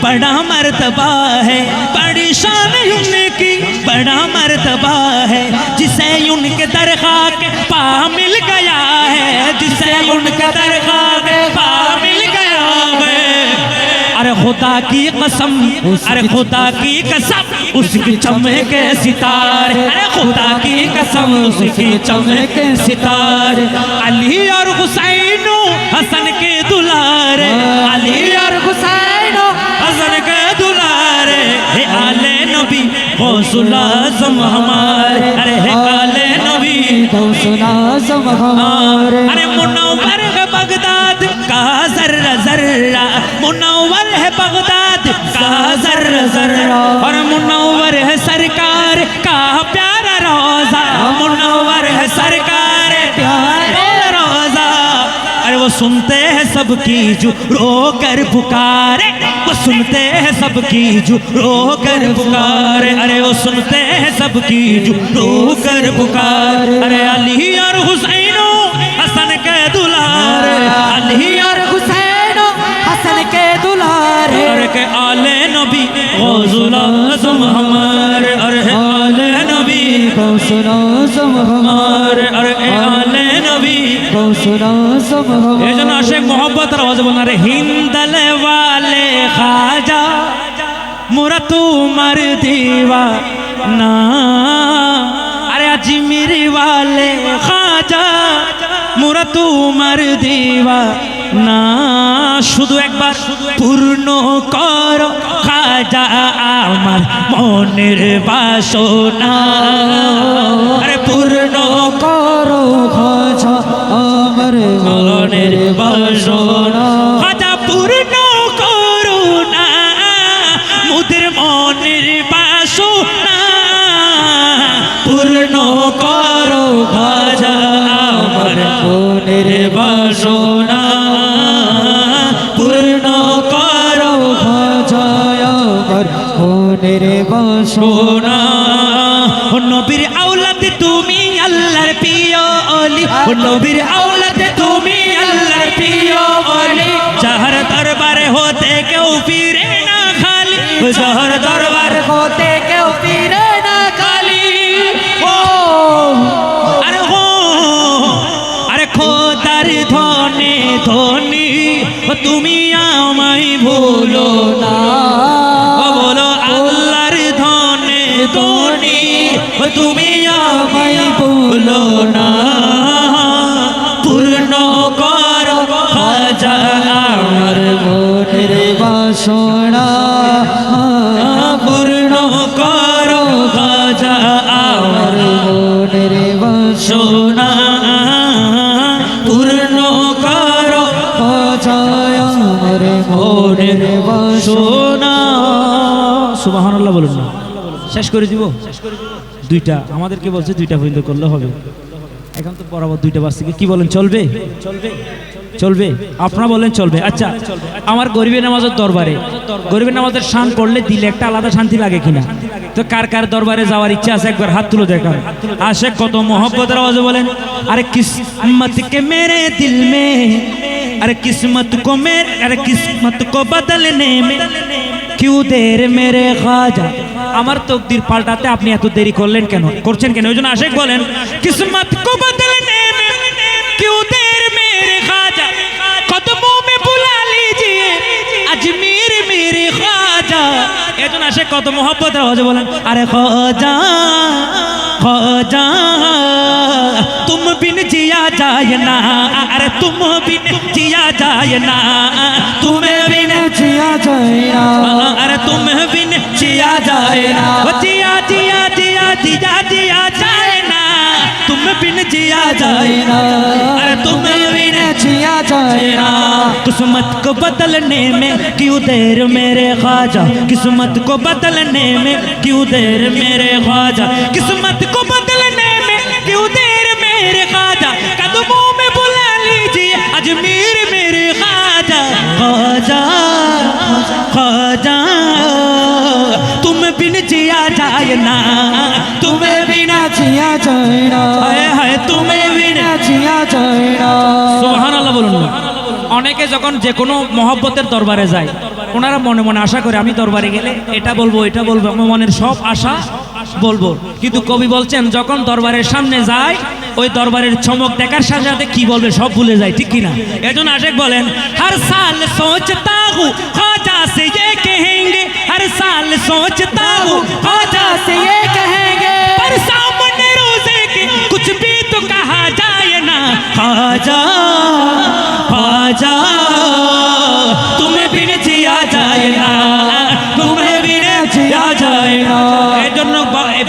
बड़ा मर्तबा है बड़ी शान उनकी बड़ा मर्तबा है जिसे उनके दरगाह के पा मिल गया है जिसे उनके दरगाह के पा मिल गया है अरे खुदा की कसम अरे खुदा की कसम उसकी चमके सितारे अरे खुदा की कसम उसकी चमके सितारे अली और हुसैन हसन के दुलारे अली और हुसैन हसन के दुलारे हे आले नबी गौसुल आजम हमारे अरे हे आले नबी
गौसुल आजम हमारे
अरे मुनव्वर है बगदाद का जर्रा जर्रा मुनव्वर है बगदाद का जर्रा जर्रा और मुनव्वर है सरकार का प्यारा रोजा मुनव्वर है सरकार प्यारा रोजा अरे वो सुनते हैं सबकी जो रो कर पुकारे वो सुनते हैं सबकी जो रो कर पुकारे अरे वो सुनते हैं सबकी जो रो कर पुकारे अरे अली और हुसैन हसन के दुलारे अली और
हुसैन हसन के दुलारे
अरे के आले नबी गौसुल आजम हमारे अरे आले नबी
गौसुल आजम हमारे
अरे आले नबी
गौसुल आजम
ये जो आशिक मोहब्बत आवाज बना रहे हिंदल वाले खाजा मुरा तू मर दीवाना अरे अजमेर वाले खाजा मुरा तू मर दीवाना শুধু একবার পূর্ণ কর খাজা আমার মনের বাসনা আরে পূর্ণ
করো খাজা আমার মনের বাসনা
খাজা পূর্ণ করো না মুদের মনের বাসনা পূর্ণ করো খাজা আমার
মনের
বাসনা
পূর্ণ করো খাজা আমার মনের বাসনা
ও নবীর আওলাদ তুমি আল্লাহর প্রিয় ওলি ও নবীর আওলাদ তুমি আল্লাহর প্রিয় ওলি যাহার দরবারে হতে কেউ ফিরে না খালি যাহার দরবার
হতে কেউ ফিরে না খালি
ও আরে হো আরে খোদার ধনে ধনী তুমি আমায় ভুলো
না
ও বলো আল্লাহর ধনে ধনী তুমি আমায় ভুলো না পূর্ণ কর খাজা আমার
মনের বাসনা
পূর্ণ কর খাজা আমার
মনের বাসনা
সোনা পূর্ণ কর
খাজা আমার মনের বাসনা
সোনা সুবহানাল্লাহ বলুন না শেষ করে দিব দুইটা আমাদেরকে বলছে দুইটা পর্যন্ত করলে হবে এখন তো বরাবর দুইটা বাস থেকে কি বলেন চলবে চলবে চলবে আপনারা বলেন চলবে আচ্ছা আমার গরিবের নামাজের দরবারে গরিবের নামাজের শান পড়লে দিলে একটা আলাদা শান্তি লাগে কিনা তো কার কার দরবারে যাওয়ার ইচ্ছা আছে একবার হাত তুলে দেখান আশে কত মোহব্বতের আওয়াজে বলেন আরে কিসমত কে মেরে দিল মে अरे किस्मत को बदलने में क्यों देर मेरे ख्वाजा আমার তকদির পাল্টাতে আপনি এত দেরি করলেন কেন করছেন কেন ওই জন্য আশিক বলেন কিসমত को बदलने में क्यों देर मेरे ख्वाजा कदमों में बुला लीजिए अजमेर मेरे ख्वाजा এই জন্য আশিক কত मोहब्बत আওয়াজে বলেন আরে ख्वाजा ख्वाजा तुम बिन जिया जाए ना अरे तुम बिन जिया जाए ना तुम्हें बिन
जिया जाए ना
अरे तुम बिन जिया जाए ना वो जिया जिया जिया जिया जिया जाए ना तुम बिन जिया जाए ना अरे तुम बिन
जिया जाए ना
किस्मत को बदलने में क्यों देर मेरे ख्वाजा किस्मत को बदलने में क्यों देर मेरे ख्वाजा किस्मत को बदलने में क्यों देर मेरे ख्वाजा कदमों में बुला लीजिए अजमेर मेरे ख्वाजा ख्वाजा ख्वाजा तुम बिन जिया जाए ना तुम्हें बिना
जिया जाए ना
हाय तुम्हें बिना
जिया जाए ना
সুবহানাল্লাহ বলুন না অনেকে যখন যে কোনো মহব্বতের দরবারে যায় ওনারা মনে মনে আশা করে আমি দরবারে গেলে এটা বলবো আমার মনের সব আশা বলবো কিন্তু কবি বলছেন যখন দরবারের সামনে যায় ওই দরবারের চমক দেখার সাথে সাথে কি বলবে সব ভুলে যায় ঠিক কি না এজন্য আশিক বলেন हर साल सोचता हूँ ख्वाजा से ये कहेंगे हर साल सोचता हूँ ख्वाजा से ये कहेंगे पर सामने रोजे के कुछ भी तो कहा जाए ना ख्वाजा ख्वाजा तुम्हें बिन जिया जाए ना तुम्हें बिन जिया जाए ना এই জন্য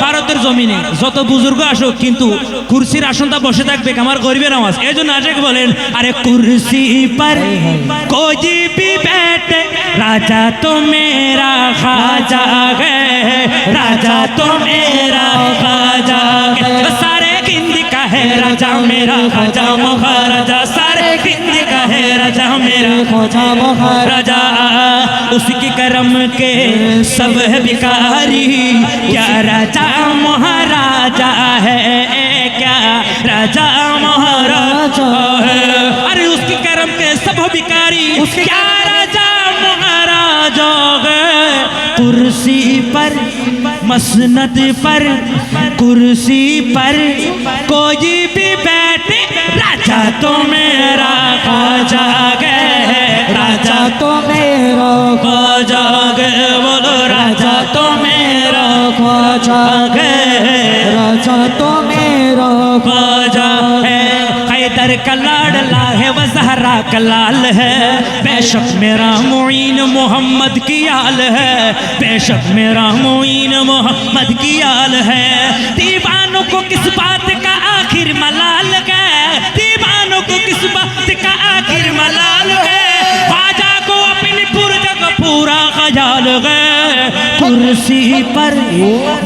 ভারতের জমিনে যত বুজুর্গ আসুক কিন্তু কুরসির আসনটা বসে থাকবে আমার গরিবের আওয়াজ এই জন্য আশিক বলেন আরে কুরসি पर कोई भी बैठे राजा तो मेरा ख्वाजा है राजा तो मेरा ख्वाजा है सारे हिंद का है राजा मेरा ख्वाजा महाराजा सारे हिंद का है राजा मेरा
ख्वाजा
राजा उसकी करम के सब है भिखारी क्या राजा महाराजा है क्या राजा महाराजा है अरे उसकी करम के सब भिखारी क्या राजा महाराजा है कुर्सी पर मसनद पर कुर्सी पर कोई भी बैठे राजा तो मेरा ख्वाजा है राजा
तो मेरा
ख्वाजा है बोलो राजा तो मेरा
ख्वाजा
है
राजा तो मेरा
ख्वाजा है हैदर का लाडला है वह ज़हरा का लाल है बेशक मेरा मुईन मोहम्मद की आल है बेशक मेरा मुईन मोहम्मद की आल है दीवानों को किस बात का आखिर मलाल है दीवानों को किस बात का आखिर मलाल है ख्वाजा को अपनी पुरजग पूरा ख्याल है कुर्सी पर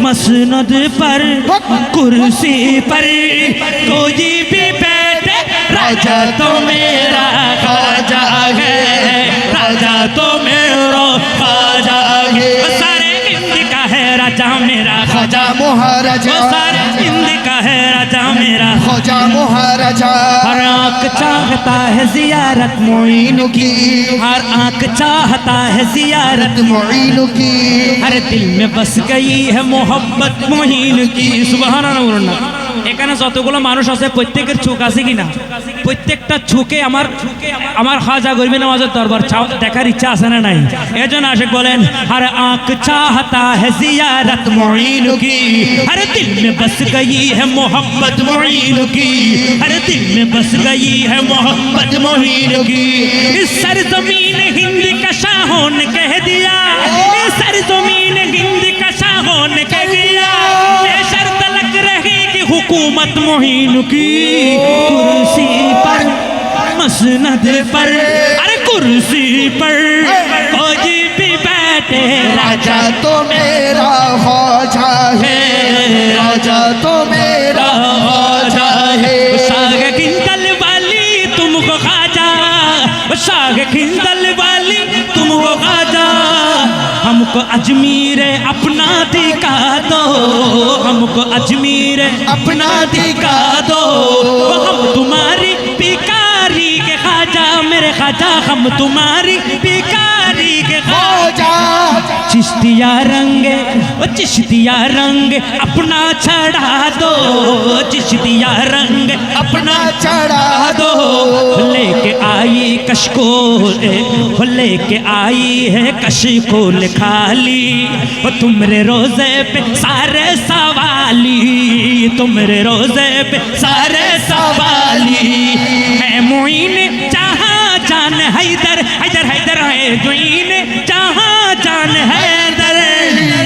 मसनद पर कुर्सी पर कोई भी बैठे राजा तो मेरा ख्वाजा है राजा तो मेरा ख्वाजा है सारे हिंद का है राजा मेरा
ख्वाजा महाराजा
सारे हिंद का है राजा मेरा
ख्वाजा महाराजा
हर आंख चाहता है जियारत
मुईन की
हर आंख चाहता है जियारत
मुईन की
हर दिल में बस गई है मोहब्बत मुहीन की সুবহানাল্লাহ এখানে যতগুলো মানুষ আছে প্রত্যেকের চোখ আছে কিনা প্রত্যেকটা চোখে আমার খাজা গরিবে নওয়াজের দরবার দেখার ইচ্ছা আছে না নাই এজন্য আশিক বলেন हर आंख चाहता है जियारत मुईन की हर दिल में बस गई है मोहब्बत मुईन की हर दिल में बस गई है मोहब्बत मुईन की इस सरजमीन हिंद का शाहों ने कह दिया इस सरजमीन हिंद का शाहों ने कह दिया ये शर्त लग रहेगी हुकूमत मुहीन की कुर्सी पर मसनद पर अरे कुर्सी पर कोई भी बैठे
राजा तो मेरा ख्वाजा है राजा तो मेरा ख्वाजा है
साग किंदल वाली तुमको खाजा साग किंदल वाली तुमको खाजा हमको अजमीर अपना दिखा दो हमको अजमीर
अपना
दिखा दो हम तुम्हारी भिखारी के खाजा मेरे खाजा हम तुम्हारी भिखारी के
ख्वाजा
चिश्तिया रंग ओ चिश्तिया रंग अपना चढ़ा दो चिश्तिया रंग अपना
चढ़ा दो
लेके आई कशकोल लेके आई है कशकोल खाली तुमरे रोजे पे सारे सवाली तुमरे रोजे पे सारे सवाली मैं मुइन जहाँ जान हैदर हैदर हैदर है जुइन जहाँ जान हैदर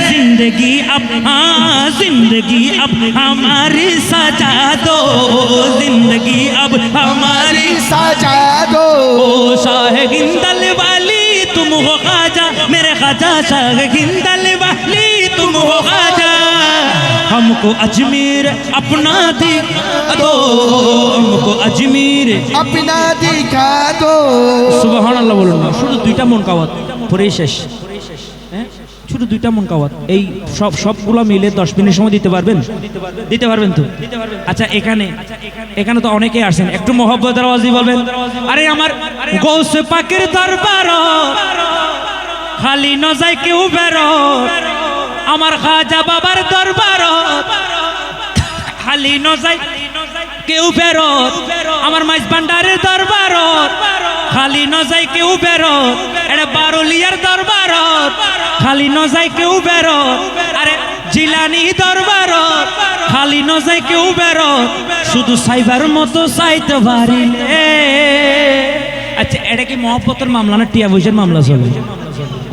जिंदगी अब हाँ जिंदगी अब हमारी सजा दो जिंदगी अब हमारी
सजा दो
ओ शाह गिंदल वाली तुम हो ख्वाजा मेरे ख्वाजा शाह गिंदल वाली तुम हो ख्वाजा हमको अजमेर अपना दो हमको अजमेर
अपना दिखा दो
সুবহানাল্লাহ বলুন না শুধু দুইটা মন কাওয়াত পরেই শেষ হ্যাঁ শুধু দুইটা মন কাওয়াত এই সবগুলো মিলে 10 মিনিট সময় দিতে পারবেন তো আচ্ছা এখানে তো অনেকেই আসেন একটু মহব্বতের আওয়াজে বলবেন আরে আমার গৌস পাকের দরবার খালি ন যায় কেউ বেরো আমার খাজা বাবার দরবার খালি ন যায় কেউ বেরো আমার মাইজ ভান্ডারের দরবার খালি ন যায় কেউ বেরো এটা বারুলিয়ার দরবার খালি ন যায় কেউ বেরো আরে জিলানি দরবার খালি ন যায় কেউ বেরো শুধু সাইবার মতো চাইতে পারিলে আচ্ছা এটা কি মহব্বতের মামলা না টিয়া পয়সার মামলা চলে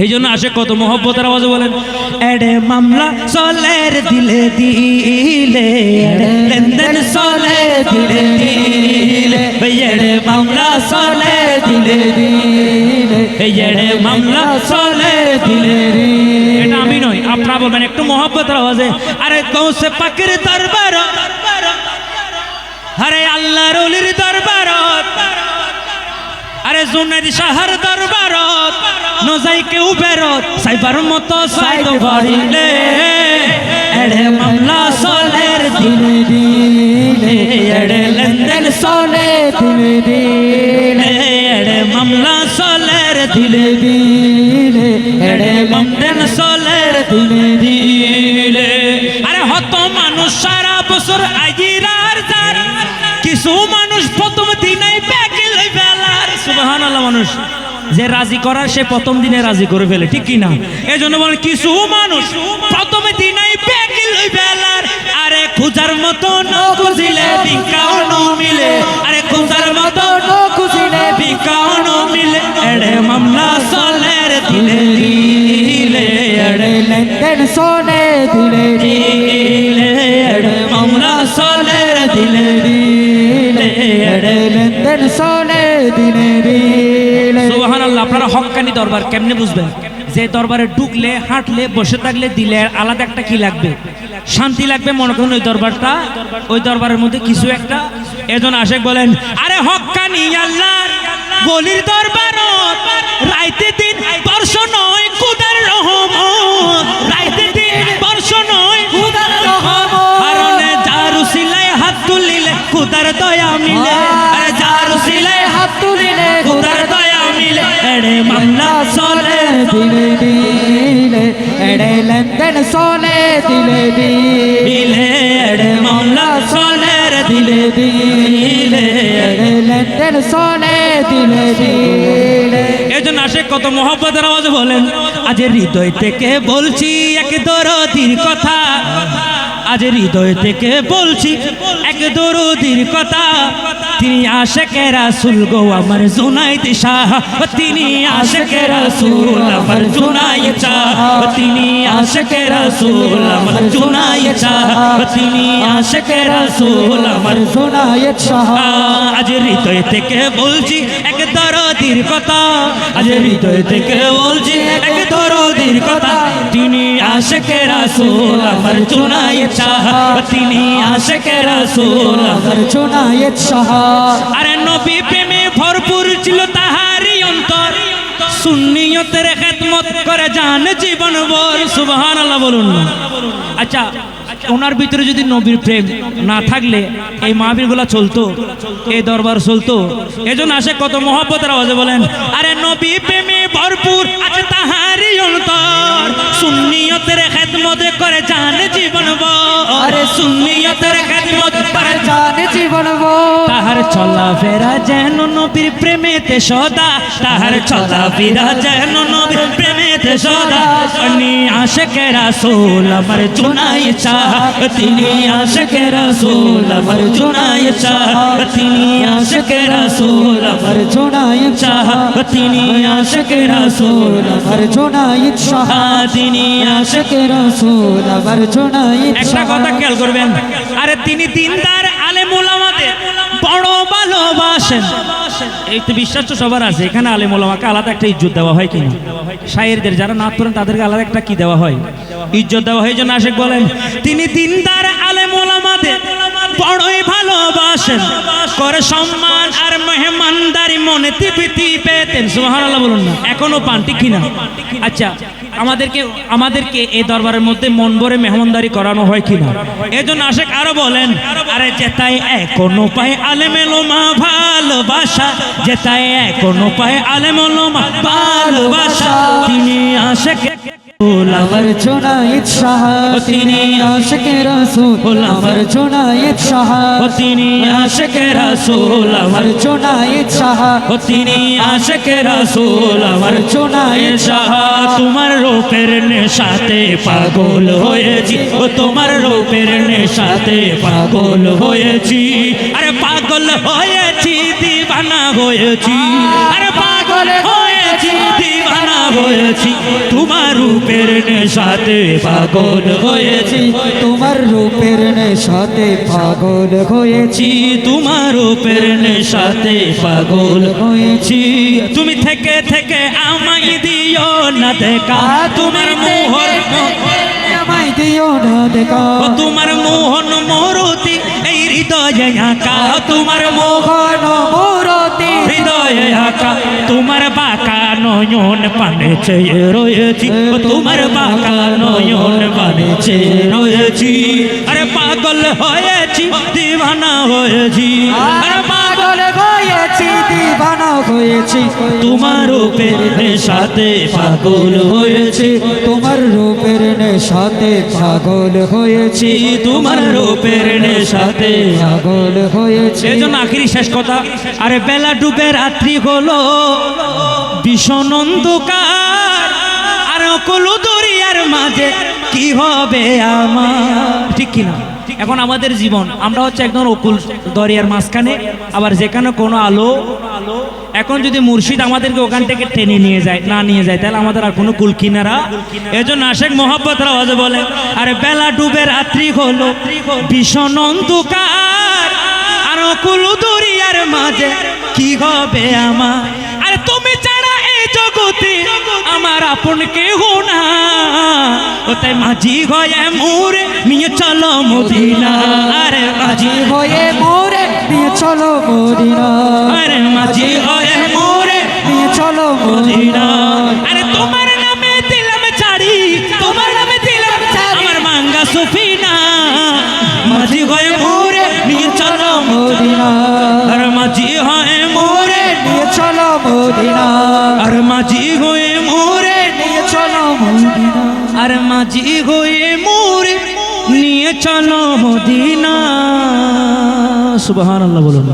এই জন্য আসে কত মহব্বতের আওয়াজে বলেন এডে মামলা চলের দিলে দিলে লেনদেন চলে দিলে দিলে এডে মামলা চলে দিলে দিলে এডে মামলা চলে দিলে দিলে এটা আমি নই আপনারা বলবেন একটু মহব্বতের আওয়াজে আরে গৌসে পাকের দরবার আরে আল্লাহর ওলির দরবার আরে জুনাইদ শাহর দরবারত নজাই কেউ বেরত সাইবার মতো সাইদ বাড়িলে এড়ে মামলা সলের দিলে দিলে এড়ে লেনদেন সলে দিলে দিলে এড়ে মামলা সলের দিলে দিলে এড়ে লেনদেন সলের দিলে দিলে আরে হত মানুষ সারা বছর আজিরার যার কিছু মানুষ প্রথম দিনেই ব্যাগে লই ফেলার সুবহানাল্লাহ মানুষ যে রাজি করার সে প্রথম দিনে রাজি করে ফেলে ঠিক কি না এজন্য বলেন কিছু মানুষ প্রথম দিনেই ব্যাগে লই ফেলার আরে খুঁজার মতো ন খুঁজিলে বিকাও ন মিলে আরে খুঁজার মতো ন খুঁজিলে বিকাও ন মিলে এড়ে মামলা সলের দিলে দিলে এড়ে লেনদেন সোনে দিলে দিলে এড়ে মামলা সলের দিলে দিলে এড়ে লেনদেন সোনে দিলে দিলে সুবহানাল্লাহ আপনারা হক্কানি দরবার কেমনে বুঝবেন যে দরবারে ঢুকলে হাঁটলে বসে থাকলে দিলে আলাদা একটা কি লাগবে শান্তি লাগবে মনে করেন ওই দরবারের মধ্যে কিছু একটা এজন আশেক বলেন আরে হক্কানি আল্লাহর বলির দরবারত রাইতে দিন বর্ষ নয় খুদার রহমত রাইতে দিন বর্ষ নয় খুদার রহমত আরনে জারু সিলাই হাত তুলিলে খুদার দয়া মিলে আরে জারু সিলাই হাত তুলিলে খুদার দয়া মিলে এড়ে মামলা চলে
দিলে দিলে এড়ে লেনদেন সোনে দিলে দিলে
এড়ে মামলা চলে
দিলে দিলে এড়ে লেনদেন সোনে দিলে দিলে
এজন আসে কত মহব্বতের আওয়াজে বলেন আজ হৃদয় থেকে বলছি এক দরদির কথা আজ হৃদয় থেকে বলছি এক দরদির কথা তিনি আশেকে রাসূল গো আমার জুনাইদ শাহ তিনি আশেকে রাসূল আমার জুনাইদ শাহ তিনি আশেকে রাসূল আমার জুনাইদ শাহ তিনি আশেকে রাসূল আমার
জুনাইদ শাহ
আজ হৃদয় থেকে বলছি এক দরদির কথা আজ হৃদয় থেকে বলছি এক দরদির কথা তিনি আশেকে রাসূল আমার জুনাইদ শাহ তিনি আশেকে রাসূল আমার
জুনাইদ শাহ
আরে নবী প্রেমে ভরপুর ছিল তাহারি অন্তর সুন্নিয়তের খেদমত করে জান জীবন ভর সুবহানাল্লাহ বলুন না আচ্ছা ওনার ভিতরে যদি নবীর প্রেম না থাকলে এই মাহফিলগুলো চলতো, এই দরবার চলতো। এজন্য আসে কত মহব্বতের আওয়াজে বলেন, আরে নবী প্রেমে ভরপুর আছে তাহারি অন্তর, সুন্নিয়তের খেদমত করে জানে জীবন ভর, আরে সুন্নিয়তের খেদমত করে
জানে জীবন
তাহার চলা ফেরা যেন নবীর প্রেমেতে সদা, তাহার চলা ফেরা যেন নবীর প্রেমেতে সদা। তিনি আশিকে রাসূল আমার জুনাই চাহ, তিনি আশিকে রাসূল আমার জুনাই চাহ, তিনি আশিকে রাসূল আমার
জোনাই
চাহ, তিনি আশিকে রাসূল
আমার জোনাই শাহ,
তিনি
আশিক রাসূল আমার জোনাই।
একটা কথা খেয়াল করবেন, আরে তিনি দিনদার আলেম উলামাদের বড় ভালোবাসেন। এই তো বিশ্বাস তো সবার আছে, এখানে আলেম উলামাকে আলাদা একটা ইজ্জত দেওয়া হয় কিনা? শায়েরদের যারা নাত করেন তাদেরকে আলাদা একটা কি দেওয়া হয়? ইজ্জত দেওয়া হয়। জন্য আশিক বলেন, তিনি দিনদার আলেম উলামাদের বড়ই ভালোবাসেন, করে সম্মান আর মেহমানদারি মনে তৃপ্তি পেতেন। সুবহানাল্লাহ বলুন না, এখনো পান, ঠিক কিনা? আচ্ছা, আমাদেরকে এই দরবারের মধ্যে মন ভরে মেহমানদারি করানো হয় কিনা? এজন্য আশিক আরো বলেন, আরে যেতাই এখনো পায় আলেম উলামা ভালোবাসা, যেতাই এখনো পায় আলেম উলামা ভালোবাসা, তিনি আশিক
আমার জোনাই শাহ, তিনি আশিক রাসূল আমার জোনাই শাহ,
তিনি আশিক রাসূল আমার
জোনাই শাহ,
তিনি আশিক রাসূল আমার
জোনাই
শাহ। তোমার রূপের নেশাতে পাগল হয়েছি, ও তোমার রূপের নেশাতে পাগল হয়েছি, আরে পাগল হয়েছি দিওয়ানা হয়েছি, আরে পাগল হয়েছি দিওয়ানা হয়েছি, তোমার রূপের নেশাতে পাগল হয়েছি,
তোমার রূপের নেশাতে পাগল হয়েছি,
তোমার রূপের নেশাতে পাগল হয়েছি। তুমি থেকে থেকে আমায় দিও না দেখা, তোমার মোহর
আমায় দিও না দেখা,
তোমার মোহন মরতি এই হৃদয়ে আঁকা, তোমার মোহন
মূরতি
হৃদয়ে আঁকা, তোমার বাঁকা নয়ন পানে চেয়ে রয়েছি, তোমার বাঁকা নয়ন পানে চেয়ে রয়েছি, আরে পাগল হয়েছি দিওয়ানা হয়েছি, আরে
পাগল হয়েছি দিওয়ানা হয়েছি,
তোমার রূপের নেশাতে পাগল হয়েছি,
তোমার রূপের নেশাতে পাগল হয়েছি,
তোমার রূপের নেশাতে
পাগল হয়েছি।
এজন্য আখিরি শেষ কথা, আরে বেলা ডুবে রাত্রি হলো ভীষণ অন্ধকার, আর অকুল দরিয়ার মাঝে কি হবে আমার, ঠিক কিনা? এখন আমাদের জীবন, আমরা হচ্ছে একদম অকুল দরিয়ার মাঝখানে, আবার যেখানে কোনো আলো। এখন যদি মুর্শিদ আমাদেরকে ওখান থেকে টেনে নিয়ে যায়, না নিয়ে যায়, তাহলে আমাদের আর কোনো কুল কিনারা। এজন্য আশিক মহব্বতের আওয়াজে বলে, আরে বেলা ডুবে রাত্রি হলো ভীষণ অন্ধকার, আর অকুল দরিয়ার মাঝে কি হবে আমার, আরে তুমি ছাড়া এই জগতে আমার আপন কেহ না, ওটাই মাঝি হয়ে মোরে নিয়ে চলো মদিনা, আরে মাঝি
হয়ে মোরে নিয়ে চলো মদিনা,
আরে মাঝি হয়ে মোরে
নিয়ে চলো মদিনা,
আরে তোমার নামে দিলাম ছাড়ি, তোমার নামে দিলাম ছাড়ি আমার মাঙ্গা সফিনা, মাঝি হয়ে মোরে নিয়ে চলো
মদিনা,
আরে মাঝি হয়ে মোরে
নিয়ে চলো মদিনা,
আর মাঝি হয়ে মোরে
নিয়ে চলো মদিনা,
আর মাঝি হয়ে মোরে নিয়ে চলো মদিনা। সুবহানাল্লাহ বলুন।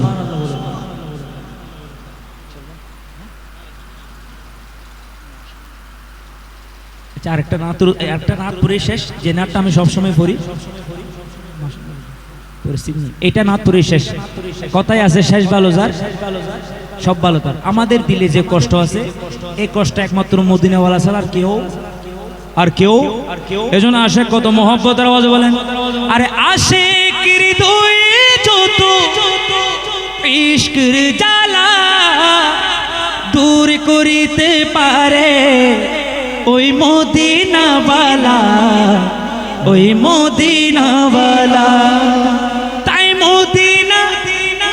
আচ্ছা, আরেকটা নাত পড়ে শেষ, যে নাতটা আমি সবসময় পড়ি, এটা নাত পড়ে শেষ। কথাই আছে, শেষ ভালো যার সব ভালো তার। আমাদের দিলে যে কষ্ট আছে, এই কষ্ট একমাত্র মদিনাওয়ালা ছাড়া আর কেউ এজন্য আশিক কত মহব্বতের আওয়াজে বলেন, আরে আশিক হৃদয় যত ইশকের জ্বালা দূর করিতে পারে ওই মদিনাওয়ালা, ওই মদিনাওয়ালা, তাই মদিনা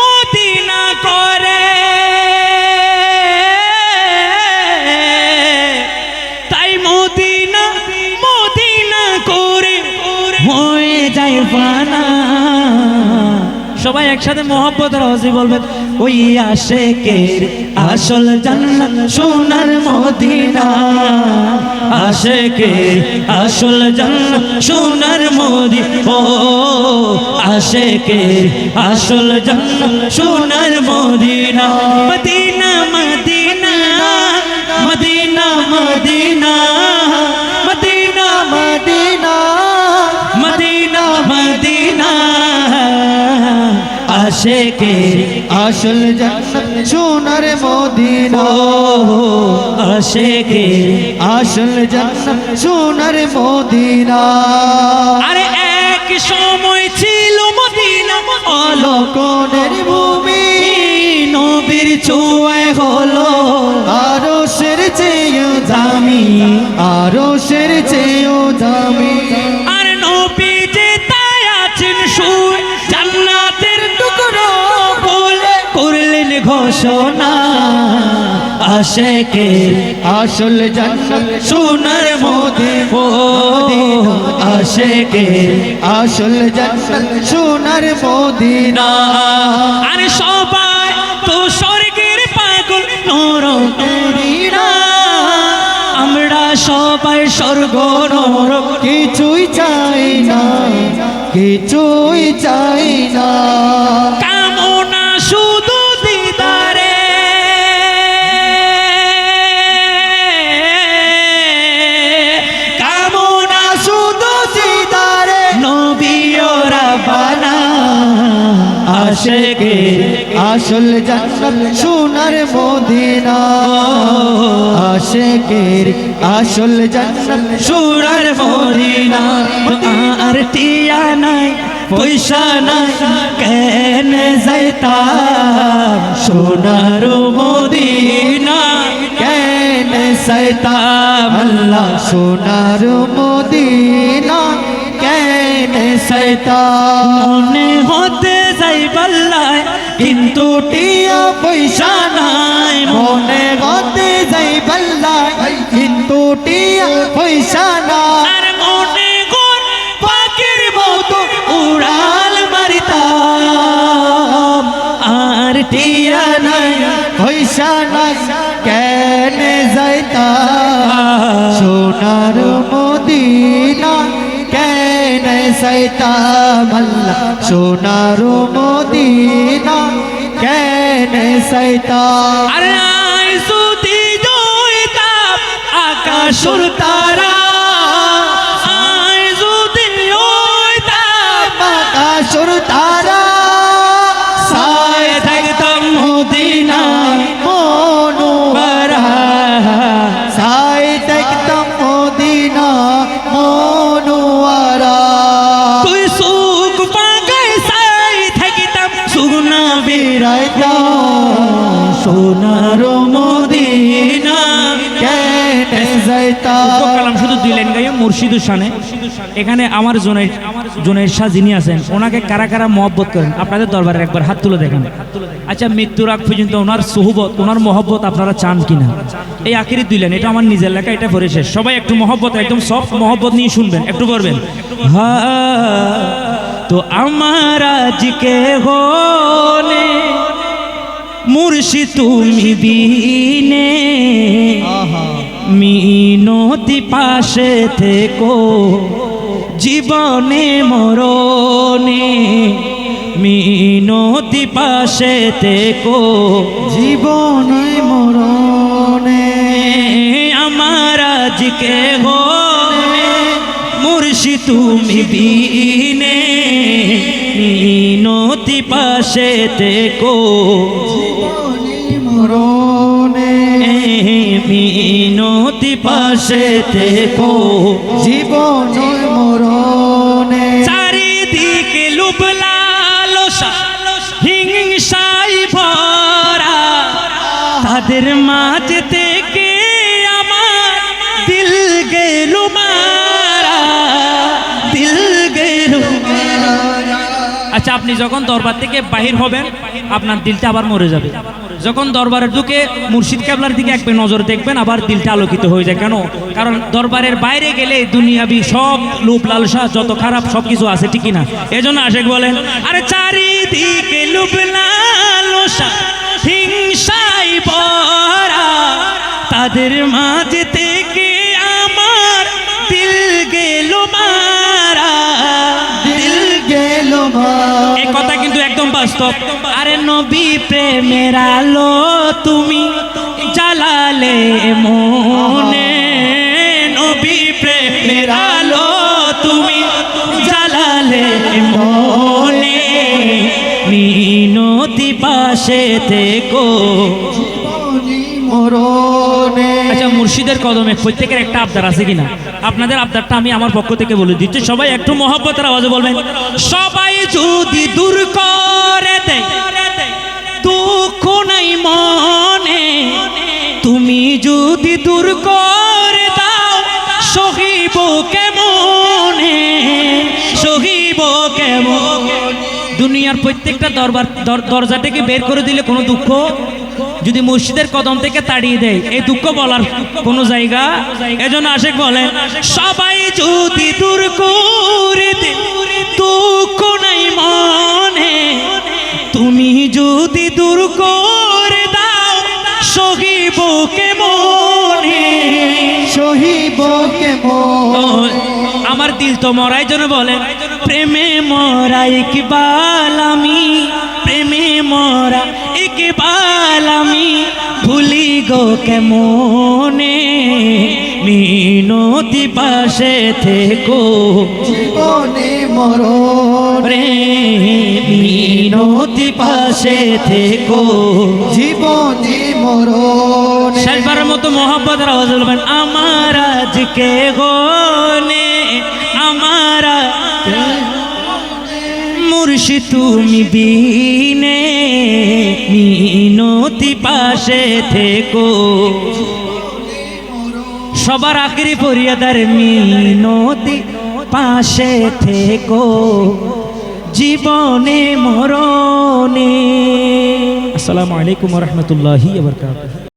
মদিনা করে, তাই মদিনা মদিনা করে হয়ে যায় সবাই একসাথে মোহব্বতের আওয়াজে বলবেন ওই আশেকের আসল জান্নাত সোনার মদিনা আশেকের আসল জান্নাত সোনার মদিনা ও আশেকের আসল জান্নাত সোনার Medina Medina Medina Medina Medina Medina
Medina
Medina Medina আশেকের
আসল জান্নাত সোনার মদিনা
আশেকের
আসল জান্নাত সোনার মদিনা
আরে এক সময় ছিল মদিনা
অলকনের ভূমি
নবীর ছোঁয়ায় হলো
আরশের চেয়েও দামি আরশের চেয়েও দামি
আর নবী যে তাই আছেন শুয়ে জান্নাতের টুকরো বলে করলেন ঘোষণা আশেকের
আসল জান্নাত
সোনার মদিনা ও আশেকের
আসল জান্নাত সোনার মদিনা
আর সবাই তো স্বর্গের পাগল নরকেরিনা আমরা সবাই স্বর্গ নরক
কিছুই চাই না কিছুই চাই না
কামনা শুধু দিদারে কামনা
শুধু দিদারে
নবী ওরা বানা আশেকের
আসল জান্নাত সোনার মদিনা আশেকের আসল জান্নাত
সুরার মদিনা আর টিয়া নাই পয়সা নাই কেন যাইতাম সোনার মদিনা
কেন সৈতাম আল্লাহ সোনার মদিনা কেন সৈতাম
মনে হতে যাই পাল্লায় কিন্তু টিয়া পয়সা নাই
মনে গতে যাই পাল্লায় কিন্তু টিয়া পয়সা না
আর মনে কোন পাখির মতো উড়াল মারিতাম আর টিয়া নাই
পয়সা নাই কেন যাইতা সোনার মদিনা কেন সৈতাম আল্লাহ সোনার মদিনা কেন সৈতাম
আরে আই যদি জয়তাম আকাশুর তারা আই যদি জয়তাম
আকাশুর তারা
সায় থাকতাম মদিনা
মনোয়ারা সাই দেখতাম মদিনা মনোয়ারা
তুই সুখ পাগাই সাই থাকতাম সুগনা
বিরাইতা
সোনার মদিনা
কেন যাইতা
কালাম শুধু দুই লাইন গাইয়ে মুর্শিদুর শানে এখানে আমার জোনের শাহ যিনি আছেন ওনাকে কারা কারা মহব্বত করেন আপনাদের দরবারে একবার হাত তুলে দেখেন আচ্ছা মৃত্যুর আগ পর্যন্ত ওনার সোহবত ওনার মহব্বত আপনারা চান কিনা এই আখেরি দুই লাইন এটা আমার নিজের লেখা এটা পড়ে শেষ সবাই একটু মহব্বত একদম সফট মহব্বত নিয়ে শুনবেন একটু করবেন তো আমার আজকে হনে মুর্শিদ তুমি বিনে মিনতি পাশে থেকো জীবনে মরণে মিনতি পাশে থেকো
জীবন মরণে
আমার আজকে হনে মুর্শিদ তুমি বিনে মিনতি পাশে থেকো
মরণে
মিনতি পাশে থেকো
জীবন মরণে
চারিদিকে লোভ লালসা হিংসাই ভরা তাদের মাঝে থেকে আমার দিল গেল মারা দিল গেল আচ্ছা আপনি যখন দরবার থেকে বাহির হবেন আপনার দিলটা আবার মরে যাবে যখন দরবারে ঢুকে মুর্শিদ কেবলার দিকে একবার নজর দেখবেন, আবার দিলটা আলোকিত হয়ে যায়। কেন? কারণ দরবারের বাইরে গেলে দুনিয়াবি সব লোভ লালসা যত খারাপ সব কিছু আছে, ঠিকই না? এজন্য আশেক বলেন, আরে চারিদিকে লোভ লালসা হিংসাই ভরা, তাদের মাঝে থেকে আমার দিল গেল মারা।
দিল গেল মারা।
এই কথা কিন্তু একদম বাস্তব। আরে নবী প্রেমের আলো তুমি জ্বালালে মনে, নবী প্রেমের আলো তুমি জ্বালালে মনে, মিনতি পাশে থেকো
মরণে।
আচ্ছা, মুর্শিদের কদমে প্রত্যেকের একটা আবদার আছে কিনা? আপনাদের আবদারটা আমি আমার পক্ষ থেকে বলে দিচ্ছি, সবাই একটু মহব্বতের আওয়াজে বলবেন। সবাই যদি দূর করে দেয় দুঃখ নাই মনে, তুমি যদি দূর করে দাও সহিব কেমনে, সহিব কেমন? দুনিয়ার প্রত্যেকটা দরজা থেকে বের করে দিলে কোনো দুঃখ যদি মুর্শিদের কদম থেকে তাড়িয়ে দেয়, এই দুঃখ বলার কোনো জায়গা। এজন্য আশেক বলেন, সবাই যদি দূর করে দেয় দুঃখ নাই মনে, তুমি যদি দূর করে দাও সহিব কেমনে,
সহিব কেমন?
আমার দিল তো মরাই জন্য বলেন, প্রেমে মরা ইকবাল আমি, প্রেমে মরা ইকবাল আমি, ভুলি গো কেমনে, মিনতি পাশে থেকো
জীবনে মরণ
রে, মিনতি পাশে থেকো।
জীবনে মরণ।
শেষবারের মতো মোহাম্মদের আওয়াজ বলবেন, আমার আজকে গনে আমার মুর্শিদ তুমি বিনে, মিনতি পাশে থেকো। সবার আখেরি ফরিয়াদার মিনতি পাশে থেকো, জীবনে মরণে। আসসালামু আলাইকুম ওয়া রাহমাতুল্লাহি ওয়া বারাকাতুহু।